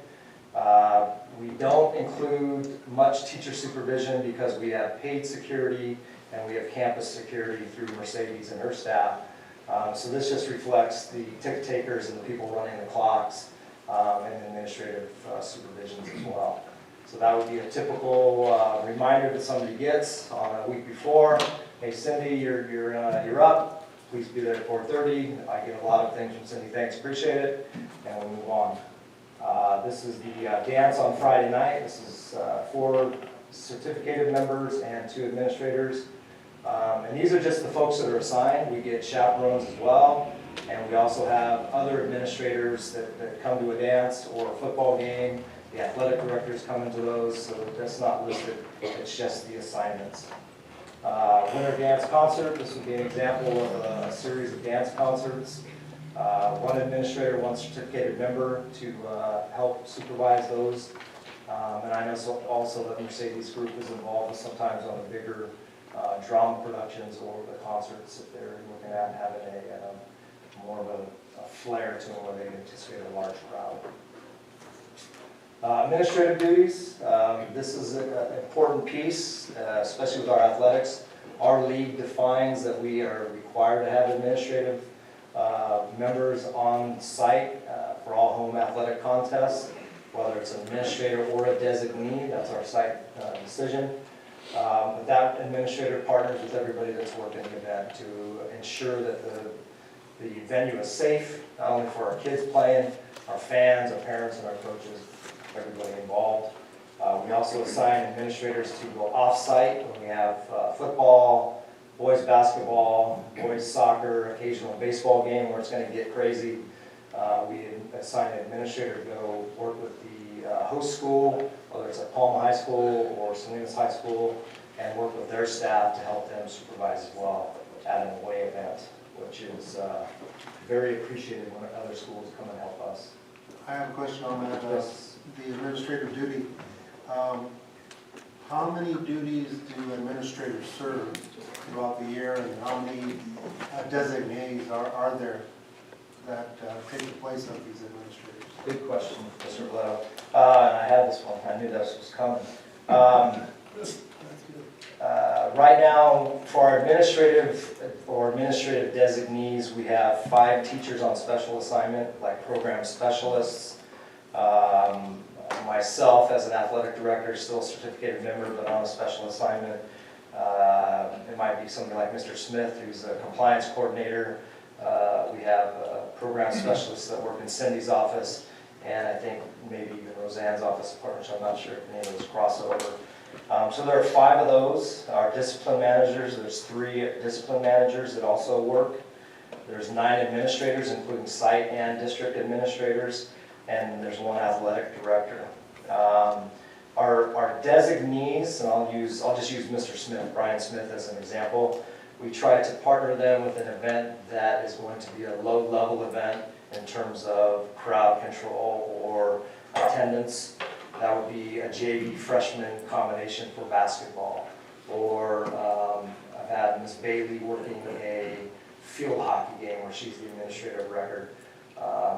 We don't include much teacher supervision because we have paid security and we have campus security through Mercedes and her staff. So this just reflects the ticket takers and the people running the clocks and administrative supervisions as well. So that would be a typical reminder that somebody gets on a week before. Hey Cindy, you're up. Please be there at 4:30. I get a lot of things from Cindy. Thanks, appreciate it. And we'll move on. This is the dance on Friday night. This is 4 certificated members and 2 administrators. And these are just the folks that are assigned. We get chaperones as well. And we also have other administrators that come to a dance or a football game. The athletic directors come into those, so that's not listed. It's just the assignments. Winter dance concert. This would be an example of a series of dance concerts. One administrator, one certificated member to help supervise those. And I know also that Mercedes Group is involved sometimes on the bigger drama productions or the concerts if they're looking at having a more of a flair to them where they anticipate a large crowd. Administrative duties, this is an important piece, especially with our athletics. Our league defines that we are required to have administrative members on site for all home athletic contests, whether it's an administrator or a designee, that's our site decision. But that administrator partners with everybody that's working the event to ensure that the venue is safe, not only for our kids playing, our fans, our parents, and our coaches, everybody involved. We also assign administrators to go off-site when we have football, boys basketball, boys soccer, occasional baseball game where it's going to get crazy. We assign an administrator to go work with the host school, whether it's at Palma High School or Salinas High School, and work with their staff to help them supervise as well at an away event, which is very appreciated when other schools come and help us. I have a question on that, Yes. the administrative duty. How many duties do administrators serve throughout the year, and how many designees are there that take the place of these administrators? Good question, Mr. Bledsoe. And I had this one, I knew this was coming. Right now, for our administrative designees, we have 5 teachers on special assignment, like program specialists. Myself, as an athletic director, still a certificated member, but on a special assignment. It might be somebody like Mr. Smith, who's a compliance coordinator. We have program specialists that work in Cindy's office, and I think maybe even Roseanne's office of partners. I'm not sure if any of those cross over. So there are 5 of those. Our discipline managers, there's 3 discipline managers that also work. There's 9 administrators, including site and district administrators, and there's 1 athletic director. Our designees, and I'll just use Mr. Smith, Brian Smith as an example. We try to partner them with an event that is going to be a low-level event in terms of crowd control or attendance. That would be a JV freshman combination for basketball. Or I've had Ms. Bailey working a field hockey game where she's the administrator of record.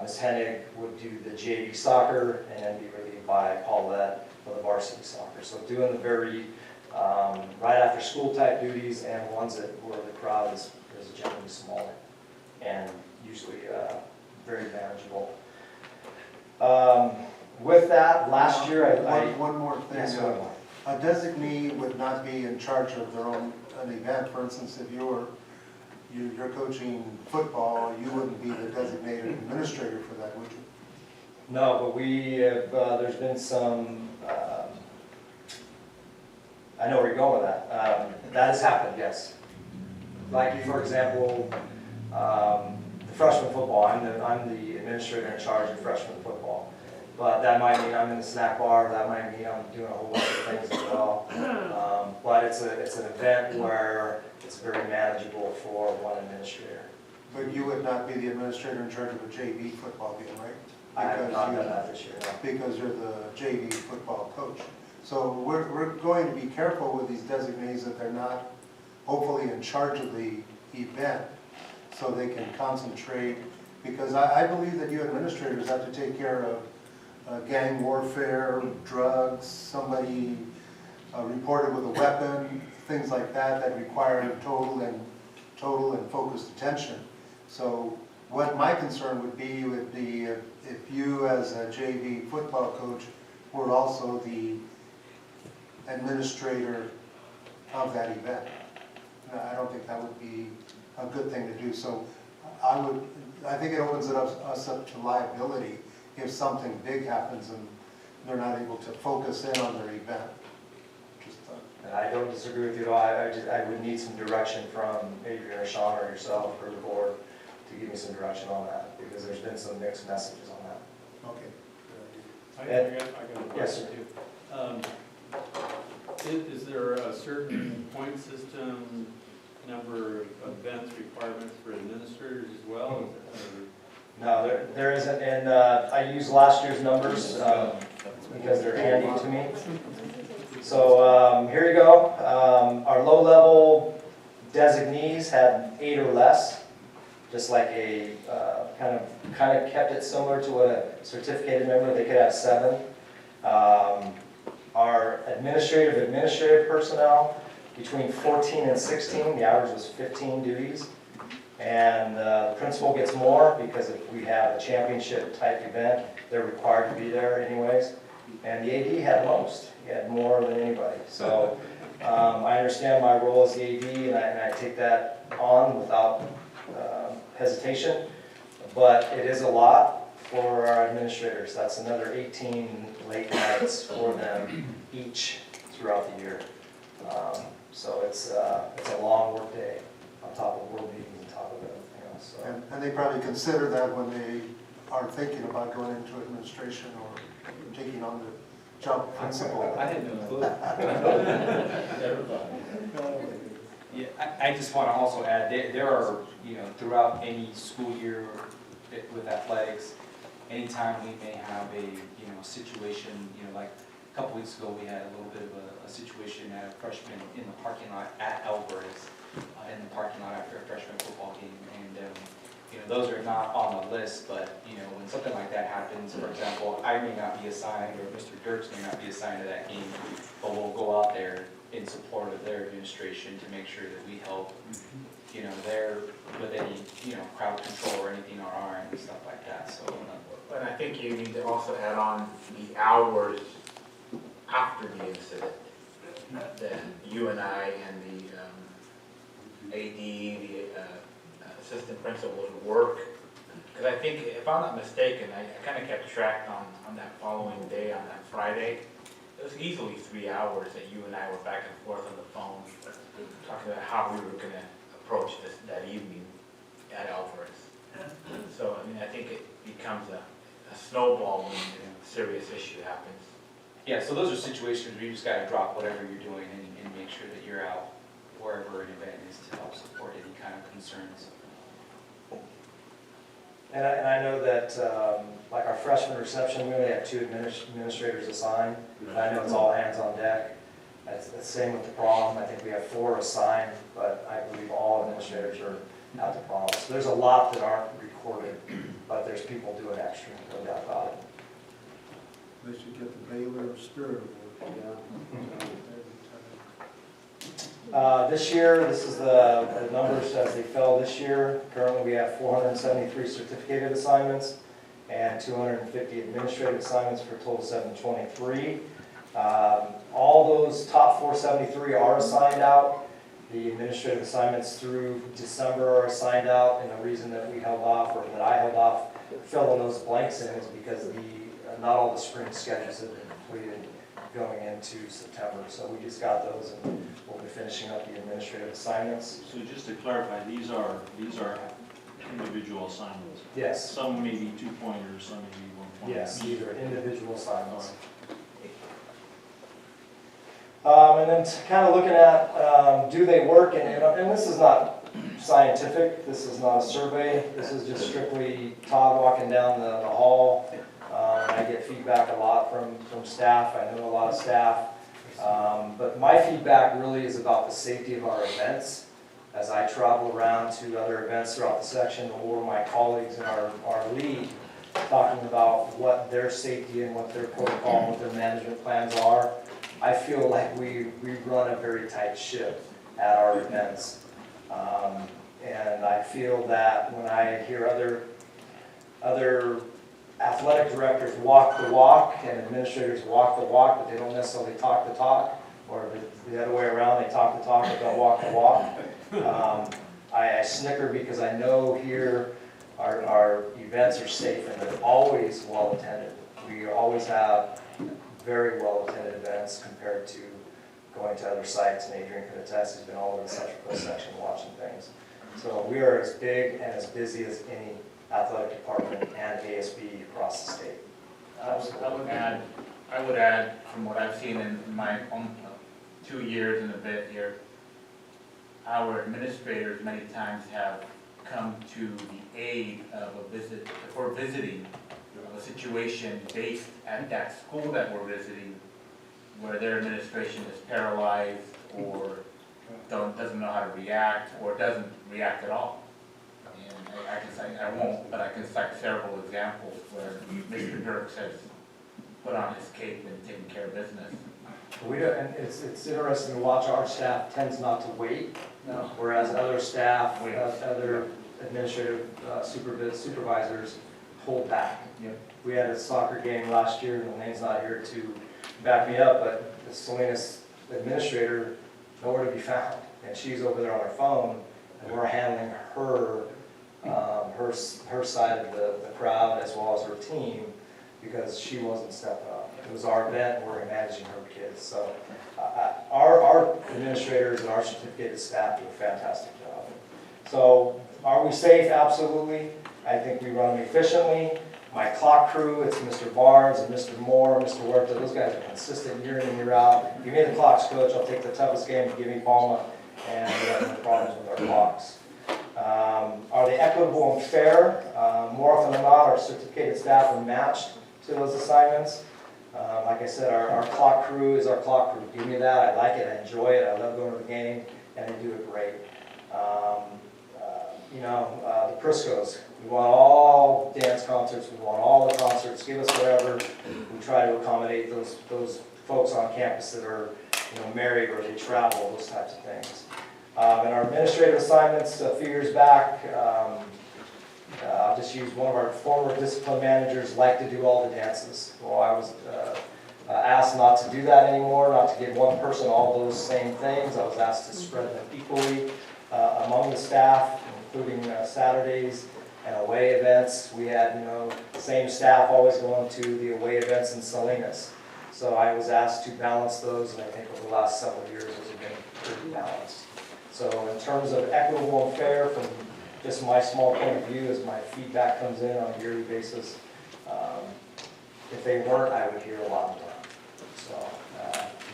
Ms. Hennig would do the JV soccer and then be relieved by Paulette for the varsity soccer. So doing the very right after school type duties and ones where the crowd is generally smaller and usually very manageable. With that, last year One more thing. Yes, one more. A designee would not be in charge of their own an event. For instance, if you're coaching football, you wouldn't be the designated administrator for that, would you? No, but we have, there's been some, I know where you're going with that. That has happened, yes. Like, for example, the freshman football, I'm the administrator in charge of freshman football. But that might mean I'm in the snack bar, that might mean I'm doing a whole bunch of things as well. But it's an event where it's very manageable for one administrator. But you would not be the administrator in charge of a JV football game, right? I have not done that this year, no. Because you're the JV football coach. So we're going to be careful with these designees that they're not hopefully in charge of the event so they can concentrate. Because I believe that you administrators have to take care of gang warfare, drugs, somebody reported with a weapon, things like that require total and focused attention. So what my concern would be if you as a JV football coach were also the administrator of that event. I don't think that would be a good thing to do. So I think it opens us up to liability if something big happens and they're not able to focus in on their event. And I don't disagree with you at all. I would need some direction from Adrian or Sean or yourself or the board to give me some direction on that, because there's been some mixed messages on that. Okay. I got a Yes, question too. Is there a certain point system, number of events requirements for administrators as well? No, there isn't, and I used last year's numbers because they're handy to me. So here you go. Our low-level designees had 8 or less, just like a kind of kept it similar to what a certificated member, they could have 7. Our administrative personnel, between 14 and 16, the average was 15 duties. And the principal gets more because if we have a championship type event, they're required to be there anyways. And the AD had the most, he had more than anybody. So I understand my role as the AD and I take that on without hesitation. But it is a lot for our administrators. That's another 18 late nights for them each throughout the year. So it's a long work day on top of board meetings and top of everything else. So. And they probably consider that when they are thinking about going into administration or taking on the job of principal. I had no clue. Yeah, I just want to also add, there are, throughout any school year with athletics, anytime we may have a, situation, like a couple weeks ago, we had a little bit of a situation at a freshman in the parking lot at Alvarez, in the parking lot after a freshman football game. And, those are not on the list, but, when something like that happens, for example, I may not be assigned, or Mr. Dirks may not be assigned to that game, but we'll go out there in support of their administration to make sure that we help, there with any, crowd control or anything on our end and stuff like that, so. But I think you need to also add on the hours after the incident, that you and I and the AD, the assistant principal would work. Because I think, if I'm not mistaken, I kind of kept track on that following day, on that Friday. It was easily 3 hours that you and I were back and forth on the phone, talking about how we were going to approach that evening at Alvarez. So, I think it becomes a snowball when a serious issue happens. Yeah, so those are situations where you just got to drop whatever you're doing and make sure that you're out wherever an event is to help support any kind of concerns. And I know that, like our freshman reception, we only have 2 administrators assigned. I know it's all hands on deck. It's the same with the prom. I think we have 4 assigned, but I believe all administrators are at the prom. So there's a lot that aren't recorded, but there's people doing extra, no doubt about it. They should get the Baylor Spirit Award. This year, this is the numbers as they fell this year. Currently, we have 473 certificated assignments and 250 administrative assignments for a total of 723. All those top 473 are assigned out. The administrative assignments through December are assigned out, and the reason that we held off, or that I held off filling those blanks in, is because not all the spring schedules have been completed going into September. So we just got those, and we'll be finishing up the administrative assignments. So just to clarify, these are individual assignments. Yes. Some may be 2-pointers, some may be 1-pointers. Yes, these are individual assignments. All And then kind of looking at, do they work? And this is not scientific. This is not a survey. This is just strictly Todd walking down the hall. I get feedback a lot from staff. I know a lot of staff. But my feedback really is about the safety of our events. As I travel around to other events throughout the section, or my colleagues in our league, talking about what their safety and what their protocol and what their management plans are, I feel like we run a very tight ship at our events. And I feel that when I hear other athletic directors walk the walk and administrators walk the walk, but they don't necessarily talk the talk, or the other way around, they talk the talk but don't walk the walk. I snicker because I know here our events are safe and they're always well attended. We always have very well attended events compared to going to other sites, and Adrian could attest, he's been all over the Central Coast section watching things. So we are as big and as busy as any athletic department and ASB across the state. I would add, from what I've seen in my own 2 years and a bit here, our administrators many times have come to the aid of a visit, or visiting a situation based at that school that we're visiting, where their administration is paralyzed or doesn't know how to react or doesn't react at all. And I can cite, I won't, but I can cite several examples where Mr. Dirks has put on his cape and taken care of business. We don't, and it's interesting to watch. Our staff tends not to wait, whereas other staff, other administrative supervisors hold back. Yep. We had a soccer game last year, and Elaine's not here to back me up, but the Salinas administrator, nowhere to be found. And she's over there on her phone, and we're handling her, her side of the crowd as well as her team, because she wasn't stepping up. It was our event, and we're managing her kids. So our administrators and our certificated staff do a fantastic job. So are we safe? Absolutely. I think we run efficiently. My clock crew, it's Mr. Barnes and Mr. Moore, Mr. Huerta, those guys are consistent year in and year out. Give me the clocks, coach. I'll take the toughest game. Give me Palma, and we have no problems with our clocks. Are they equitable and fair? More often than not, our certificated staff are matched to those assignments. Like I said, our clock crew is our clock crew. Give me that. I like it. I enjoy it. I love going to the game, and they do it great. The Priscos, we want all dance concerts. We want all the concerts. Give us whatever. We try to accommodate those folks on campus that are married or they travel, those types of things. And our administrative assignments a few years back, I'll just use one of our former discipline managers like to do all the dances. Well, I was asked not to do that anymore, not to give one person all those same things. I was asked to spread them equally among the staff, including Saturdays and away events. We had, the same staff always going to the away events in Salinas. So I was asked to balance those, and I think over the last several years, those have been pretty balanced. So in terms of equitable and fair, from just my small point of view, as my feedback comes in on a yearly basis, if they weren't, I would hear a lot more. So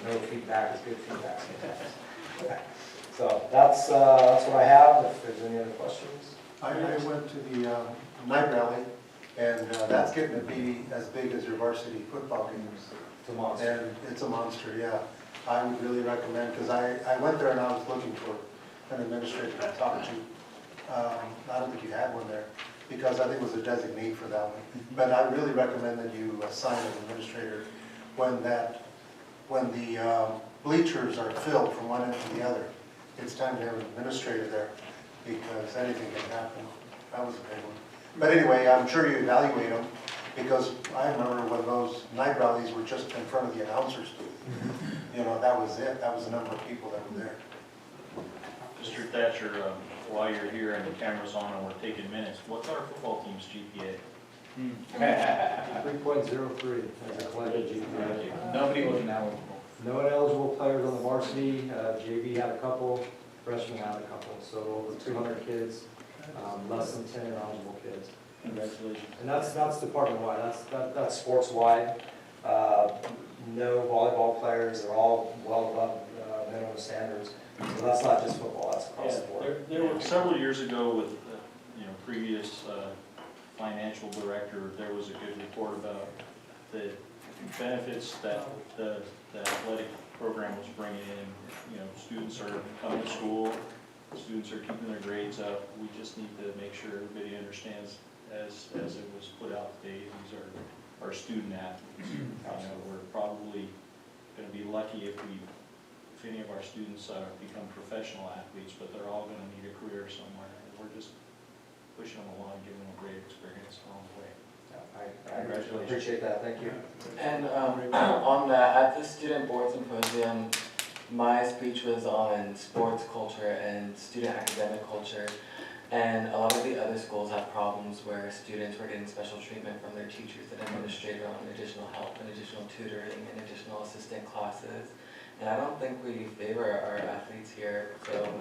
no feedback is good feedback sometimes. So that's what I have. If there's any other questions. I went to the night rally, and that's getting to be as big as your varsity football games. It's a monster. And it's a monster, yeah. I would really recommend, because I went there and I was looking for an administrator to talk to. I don't think you had one there, because I think it was a designee for that one. But I really recommend that you assign an administrator when the bleachers are filled from one end to the other. It's time to have an administrator there, because anything can happen. That was a big one. But anyway, I'm sure you evaluate them, because I remember when those night rallies were just in front of the announcer's booth. That was it. That was the number of people that were there. Mr. Thatcher, while you're here and the camera's on and we're taking minutes, what's our football team's GPA? 3.03 as a collective GPA. Nobody was ineligible. No ineligible players on the varsity. JV had a couple, freshmen had a couple. So over 200 kids, less than 10 ineligible kids. Congratulations. And that's department-wide. That's sports-wide. No volleyball players. They're all well above minimum standards. So that's not just football. That's across the board. There were several years ago with previous financial director, there was a good report about the benefits that the athletic program was bringing in. Students are coming to school, students are keeping their grades up. We just need to make sure everybody understands, as it was put out today, these are our student athletes. We're probably going to be lucky if any of our students become professional athletes, but they're all going to need a career somewhere. And we're just pushing them along, giving them a great experience along the way. I appreciate that. Thank you. And on that, at the Student Board Symposium, my speech was on sports culture and student academic culture. And a lot of the other schools have problems where students were getting special treatment from their teachers and administrator on additional help and additional tutoring and additional assistant classes. And I don't think we favor our athletes here, so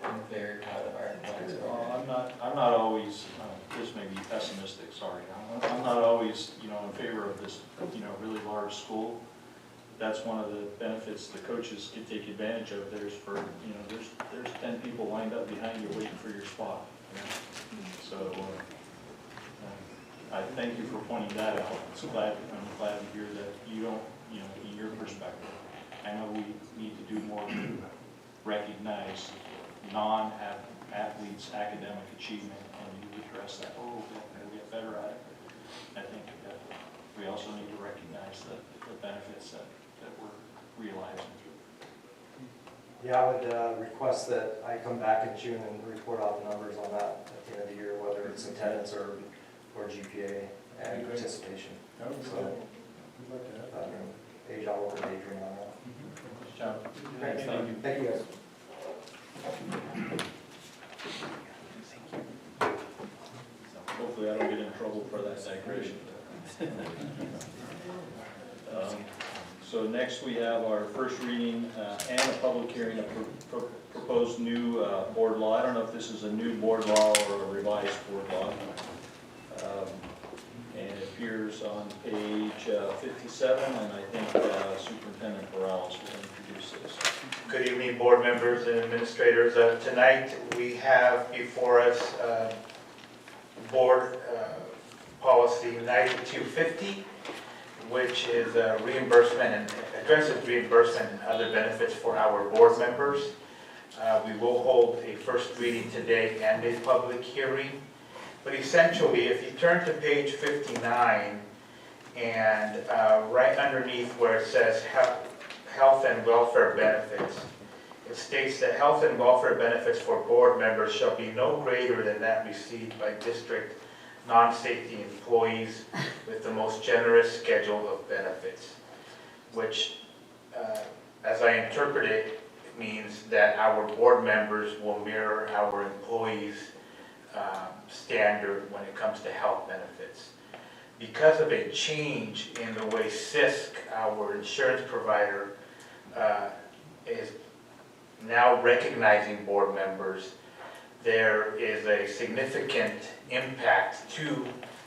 I'm very proud of our athletics program. I'm not always, this may be pessimistic, sorry. I'm not always, in favor of this, really large school. That's one of the benefits the coaches can take advantage of. There's 10 people lined up behind you waiting for your spot. So, I thank you for pointing that out. I'm glad to hear that you don't, in your perspective. I know we need to do more to recognize non-athletes' academic achievement, and you address that a little bit, and we'll get better at it. I think that we also need to recognize the benefits that we're realizing through. Yeah, I would request that I come back in June and report out the numbers on that at the end of the year, whether it's attendance or GPA and participation. That would be So, good. We'd like to have that. Age, I'll work with Adrian on that. Good job. Thank you. Thank you, guys. Hopefully I don't get in trouble for that digression. So next we have our first reading and a public hearing of proposed new board law. I don't know if this is a new board law or a revised board law. And it appears on page 57, and I think Superintendent Morales will introduce this. Good evening, board members and administrators. Tonight, we have before us board policy 9250, which is reimbursement and addresses reimbursement and other benefits for our board members. We will hold a first reading today and a public hearing. But essentially, if you turn to page 59 and right underneath where it says health and welfare benefits, it states that health and welfare benefits for board members shall be no greater than that received by district non-safety employees with the most generous schedule of benefits, which, as I interpret it, means that our board members will mirror our employees' standard when it comes to health benefits. Because of a change in the way CISC, our insurance provider, is now recognizing board members, there is a significant impact to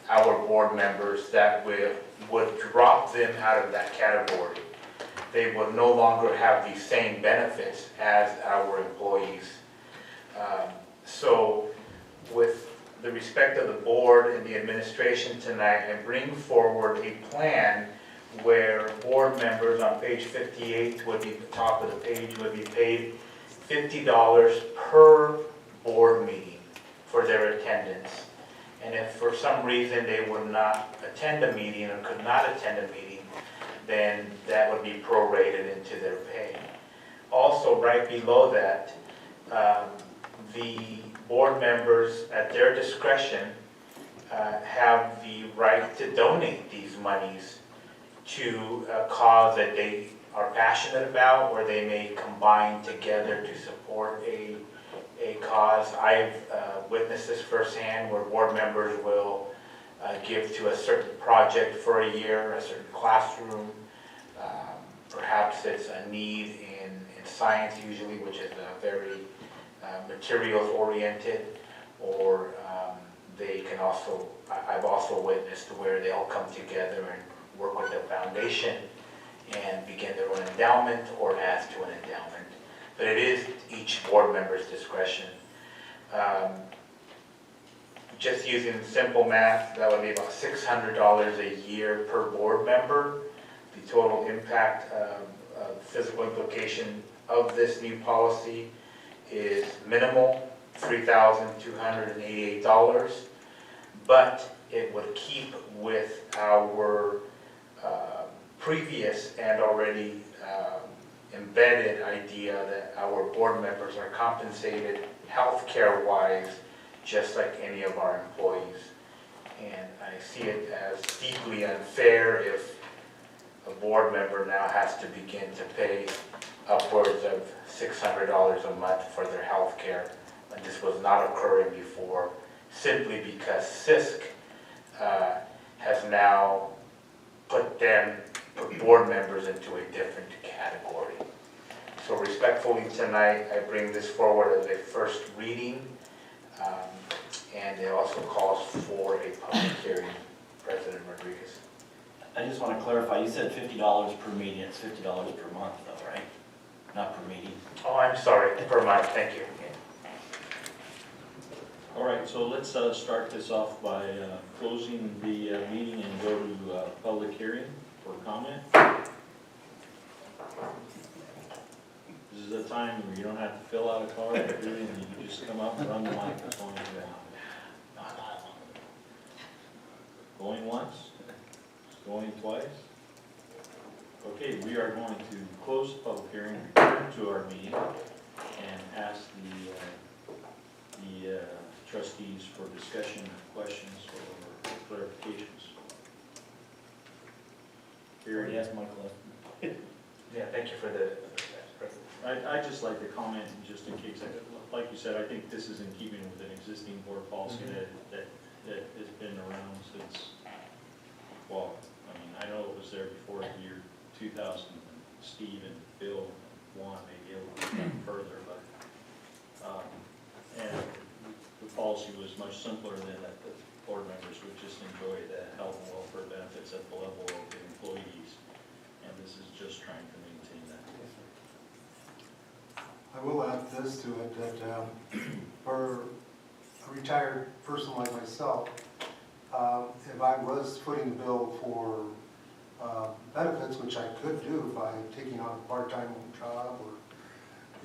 our board members that would drop them out of that category. They would no longer have the same benefits as our employees. So with the respect of the board and the administration tonight, I bring forward a plan where board members on page 58 would be, the top of the page, would be paid $50 per board meeting for their attendance. And if for some reason they would not attend a meeting or could not attend a meeting, then that would be prorated into their pay. Also, right below that, the board members, at their discretion, have the right to donate these monies to a cause that they are passionate about, or they may combine together to support a cause. I've witnessed this firsthand, where board members will give to a certain project for a year, a certain classroom. Perhaps it's a need in science usually, which is very materials oriented, or they can also, I've also witnessed where they all come together and work with the foundation and begin their own endowment or add to an endowment. But it is each board member's discretion. Just using simple math, that would be about $600 a year per board member. The total impact physical implication of this new policy is minimal, $3,288, but it would keep with our previous and already embedded idea that our board members are compensated healthcare-wise just like any of our employees. And I see it as deeply unfair if a board member now has to begin to pay upwards of $600 a month for their health care, when this was not occurring before, simply because CISC has now put board members into a different category. So respectfully tonight, I bring this forward as a first reading, and it also calls for a public hearing. President Rodriguez. I just want to clarify, you said $50 per meeting, it's $50 per month though, right? Not per meeting. Oh, I'm sorry, per month, thank you. All right, right, so let's start this off by closing the meeting and go to public hearing for comment. This is a time where you don't have to fill out a card or do anything, you just come up and run the microphone. Going once? Going twice? Okay, we are going to close the public hearing, return to our meeting, and ask the trustees for discussion, questions, or clarifications. Already Here, asked my question. Yeah, thank you for the, I'd just like to comment, just in case, like you said, I think this is in keeping with an existing board policy that has been around since, well, I mean, I know it was there before the year 2000. Steve and Bill want maybe a little bit further, but, and the policy was much simpler than that the board members would just enjoy the health and welfare benefits at the level of the employees. And this is just trying to maintain that. I will add this to it, that for a retired person like myself, if I was footing the bill for benefits, which I could do by taking on a part-time job, or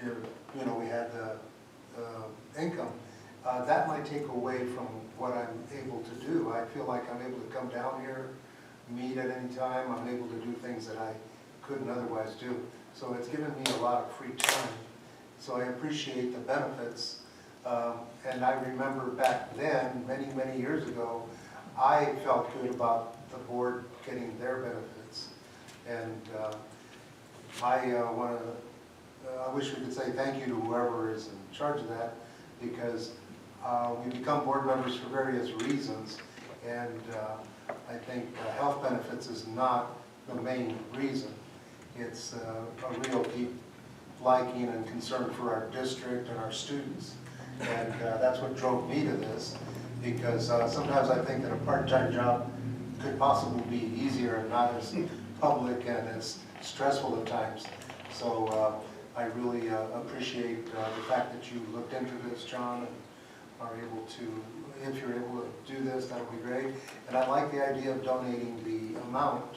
if, we had the income, that might take away from what I'm able to do. I feel like I'm able to come down here, meet at any time. I'm able to do things that I couldn't otherwise do. So it's given me a lot of free time. So I appreciate the benefits. And I remember back then, many, many years ago, I felt good about the board getting their benefits. And I wish we could say thank you to whoever is in charge of that, because we become board members for various reasons. And I think health benefits is not the main reason. It's a real deep liking and concern for our district and our students. And that's what drove me to this, because sometimes I think that a part-time job could possibly be easier and not as public and as stressful at times. So I really appreciate the fact that you looked into this, John, and are able to, if you're able to do this, that would be great. And I like the idea of donating the amount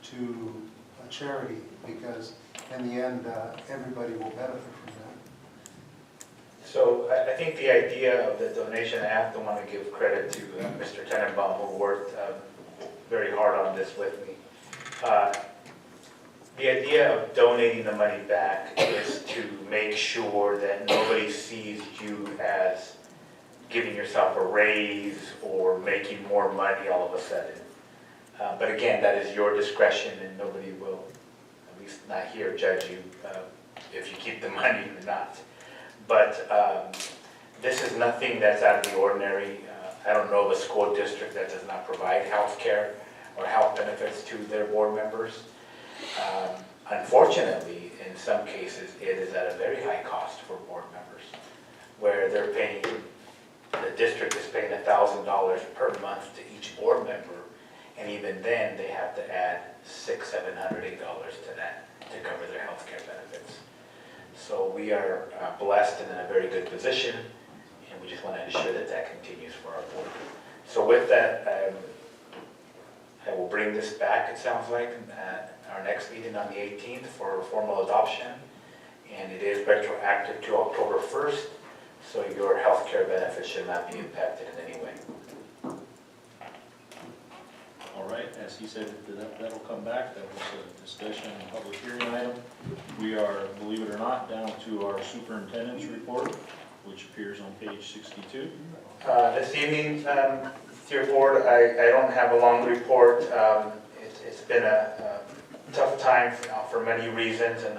to a charity, because in the end, everybody will benefit from that. so I think the idea of the donation, I have to want to give credit to Mr. Tenenbaum, who worked very hard on this with me. The idea of donating the money back is to make sure that nobody sees you as giving yourself a raise or making more money all of a sudden. But again, that is your discretion, and nobody will, at least not here, judge you if you keep the money or not. But this is nothing that's out of the ordinary. I don't know of a school district that does not provide health care or health benefits to their board members. Unfortunately, in some cases, it is at a very high cost for board members, where they're paying, the district is paying $1,000 per month to each board member, and even then, they have to add $600, $700, $8 to that to cover their health care benefits. So we are blessed and in a very good position, and we just want to ensure that that continues for our board. So with that, I will bring this back, it sounds like, at our next meeting on the 18th for formal adoption. And it is retroactive to October 1st, so your health care benefits should not be impacted in any way. All right, as he said, that'll come back. That was a discussion and public hearing item. We are, believe it or not, down to our superintendent's report, which appears on page 62. This evening, dear board, I don't have a long report. It's been a tough time for many reasons, and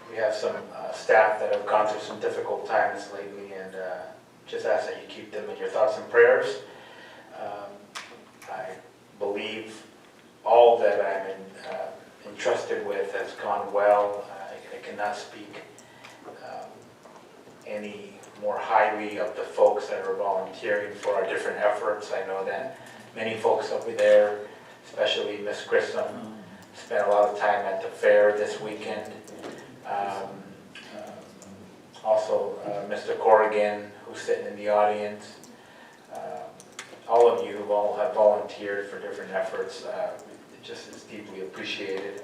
we have some staff that have gone through some difficult times lately, and just ask that you keep them in your thoughts and prayers. I believe all that I'm entrusted with has gone well. I cannot speak any more highly of the folks that are volunteering for our different efforts. I know that many folks over there, especially Miss Grissom, spent a lot of time at the fair this weekend. Also, Mr. Corrigan, who's sitting in the audience, all of you who all have volunteered for different efforts. It just is deeply appreciated.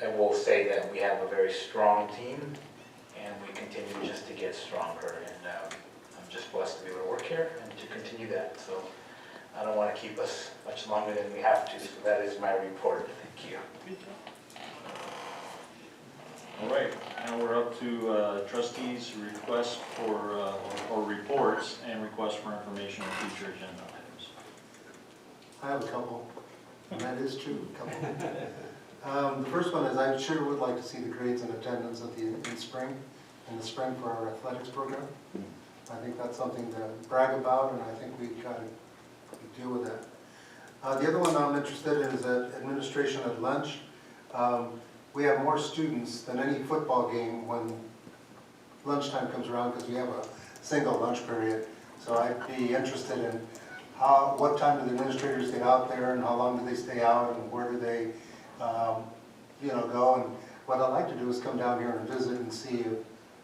I will say that we have a very strong team, and we continue just to get stronger. And I'm just blessed to be able to work here and to continue that. So I don't want to keep us much longer than we have to. So that is my report. Thank you. All right, now we're up to trustees' requests for, or reports and requests for information on future agenda items. I have a couple, and that is true, a couple. The first one is I sure would like to see the grades and attendance at in the spring for our athletics program. I think that's something to brag about, and I think we got to deal with that. The other one I'm interested in is administration at lunch. We have more students than any football game when lunchtime comes around because we have a single lunch period. So I'd be interested in what time do the administrators get out there and how long do they stay out and where do they go. And what I'd like to do is come down here and visit and see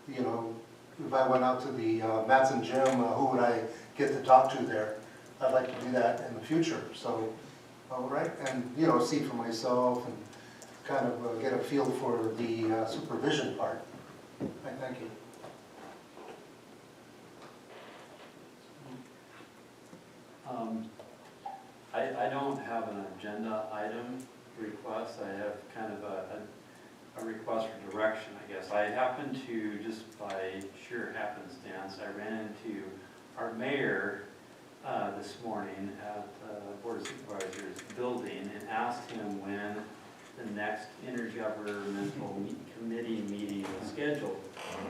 if I went out to the Matson gym, who would I get to talk to there? I'd like to do that in the future. So, all right, and see for myself and kind of get a feel for the supervision part. I thank you. I don't have an agenda item request. I have kind of a request for direction, I guess. I happened to, just by sheer happenstance, I ran into our mayor this morning at the Board of Supervisors building and asked him when the next intergovernmental committee meeting was scheduled.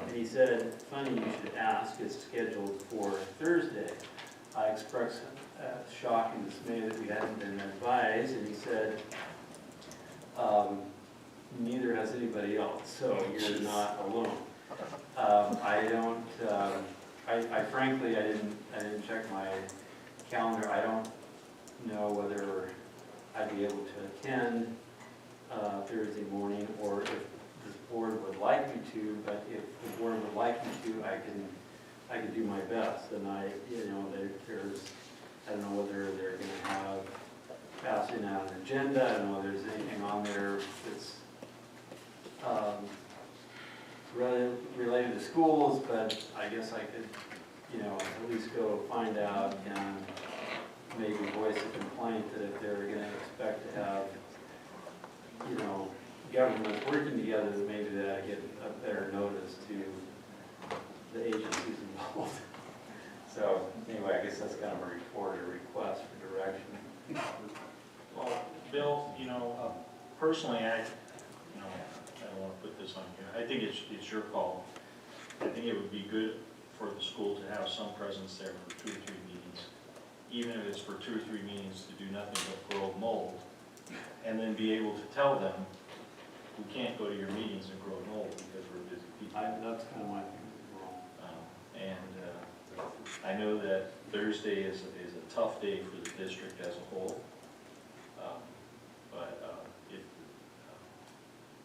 And he said, funny you should ask, it's scheduled for Thursday. I expressed shock and dismay that we hadn't been advised, and he said, neither has anybody else, so you're not alone. I frankly, I didn't check my calendar. I don't know whether I'd be able to attend Thursday morning, or if this board would like me to, but if the board would like me to, I can do my best. And there's, I don't know whether they're gonna have passing out an agenda. I don't know if there's anything on there that's related to schools, but I guess I could, at least go find out and maybe voice a complaint that if they're gonna expect to have, governments working together, that maybe that I get a better notice to the agencies involved. So anyway, I guess that's kind of a report or request for direction. Well, Bill, personally, I don't want to put this on you. I think it's your call. I think it would be good for the school to have some presence there for 2 or 3 meetings, even if it's for 2 or 3 meetings to do nothing but grow mold, and then be able to tell them, we can't go to your meetings and grow mold because we're busy people. That's kind of my thing as well. I know that Thursday is a tough day for the district as a whole. But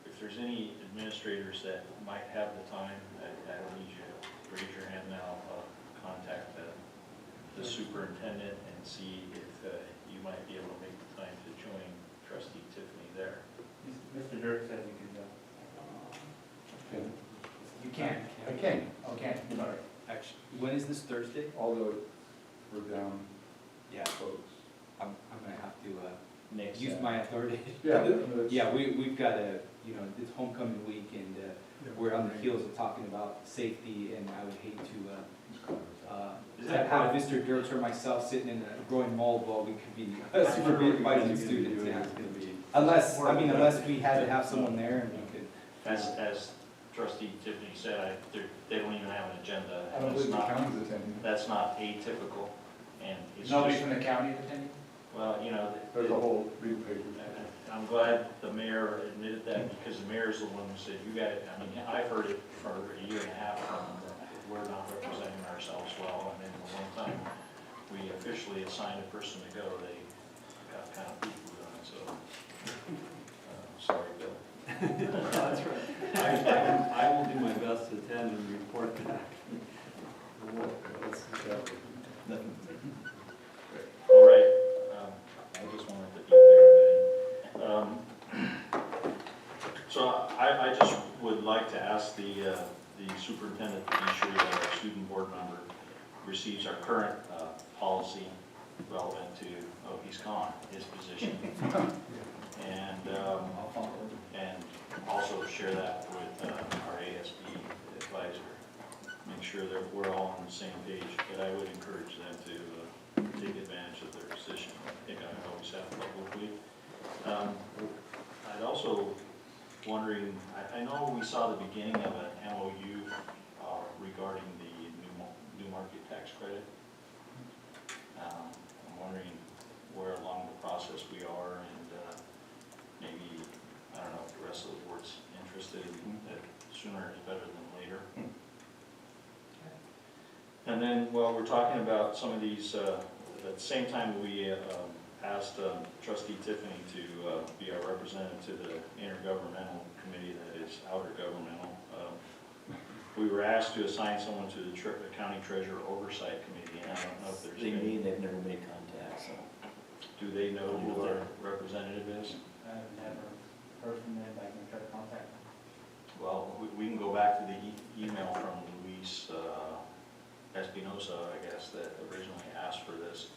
if there's any administrators that might have the time, I don't need you to raise your hand now. Contact the superintendent and see if you might be able to make the time to join Trustee Tiffany there. Mr. Dirk said you could. You can't. I can. Okay, sorry. Actually, when is this Thursday? Although we're down Yeah, folks. I'm gonna have to Next. use my authority. Yeah. Yeah, we've got it's homecoming week, and we're on the heels of talking about safety, and I would hate to have Mr. Dirks or myself sitting in a growing mold while we could be supervising students. Yeah. Unless we had to have someone there and we could. As Trustee Tiffany said, they don't even have an agenda. I don't believe the county's attending. That's not atypical, and it's Nobody just, from the county attending? well, There's a whole read paper. I'm glad the mayor admitted that, because the mayor's the one who said, you got it. I mean, I've heard it for a year and a half from them, that we're not representing ourselves well, and then the one time we officially assigned a person to go, they got kind of poo-pooed on it, so, sorry, Bill. That's right. I will do my best to attend and report back. All right, I just wanted to keep everybody. So I just would like to ask the superintendent to be sure that our student board member receives our current policy relevant to, oh, he's gone, his position. And also share that with our ASB advisor. Make sure that we're all on the same page, but I would encourage them to take advantage of their position. I think I always have publicly. I'd also wondering, I know we saw the beginning of an MOU regarding the new market tax credit. I'm wondering where along the process we are, and maybe, I don't know if the rest of the board's interested, that sooner is better than later. And then, well, we're talking about some of these, at the same time we asked Trustee Tiffany to be our representative to the intergovernmental committee that is outer governmental. We were asked to assign someone to the county treasurer oversight committee, and I don't know if there's They any, mean they've never made contact, so. do they know who our representative is? I've never heard from them, I can try to contact them. Well, we can go back to the email from Luis Espinosa, I guess, that originally asked for this.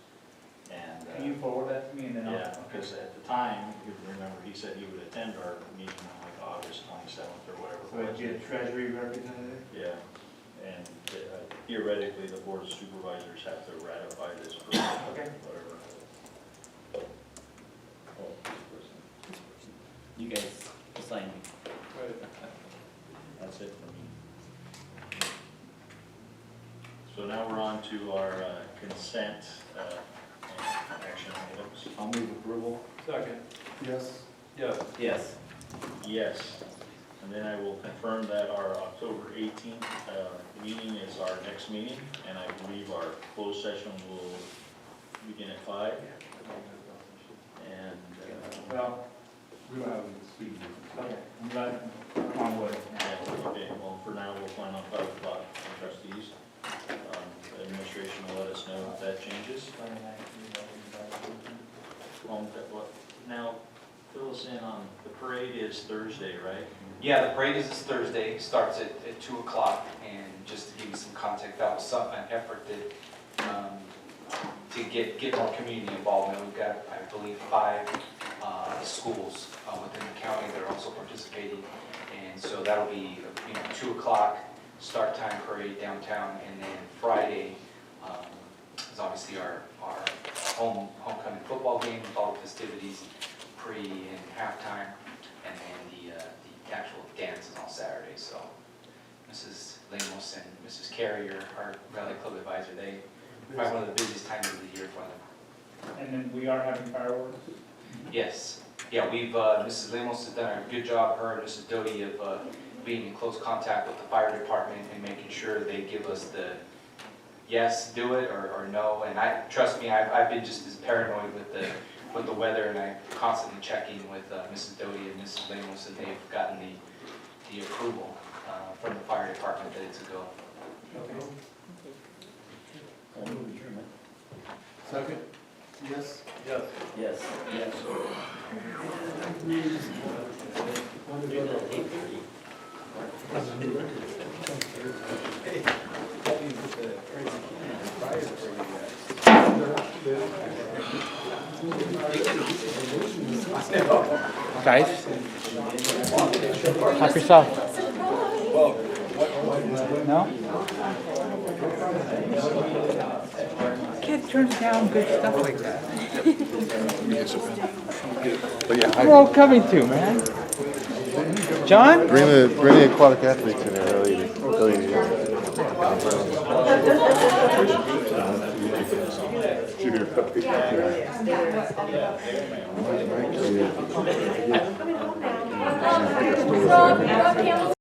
And Can you forward that to me and then I'll? yeah, because at the time, if you remember, he said he would attend our meeting on like August 27th or whatever. So it'd be a treasury representative? Yeah, and theoretically, the board of supervisors have to ratify this for Okay. whatever. You guys assign me. That's it for me. So now we're on to our consent and action items. I'll move approval. Second. Yes. Yes. Yes. Yes, and then I will confirm that our October 18th meeting is our next meeting, and I believe our closed session will begin at 5. And, Well, We don't have any speed. okay, I'm glad, I'm on board. okay, well, for now, we'll plan on 5 o'clock for trustees. The administration will let us know if that changes. Now, fill us in on, the parade is Thursday, right? Yeah, the parade is this Thursday, starts at 2 o'clock, and just to give you some context, that was an effort that, to get more community involvement. We've got, I believe, 5 schools within the county that are also participating, and so that'll be, 2 o'clock start time parade downtown, and then Friday is obviously our homecoming football game with all the festivities, pre and halftime, and then the actual dance is on Saturday. So Mrs. Lemos and Mrs. Carrier, our Rally Club advisor, they probably one of the busiest times of the year for them. And then we are having fireworks? Yes, yeah, we've, Mrs. Lemos has done a good job, her and Mrs. Doty, of being in close contact with the fire department and making sure they give us the yes, do it, or no. And trust me, I've been just as paranoid with the weather, and I'm constantly checking with Mrs. Doty and Mrs. Lemos, and they've gotten the approval from the fire department that it's a go. Second? Yes. Yes. Yes. Yes. Guys? Help yourself. No? Kid turns down good stuff like that. We're all coming to, man. John? Bring the aquatic athletes in there early. Thank you.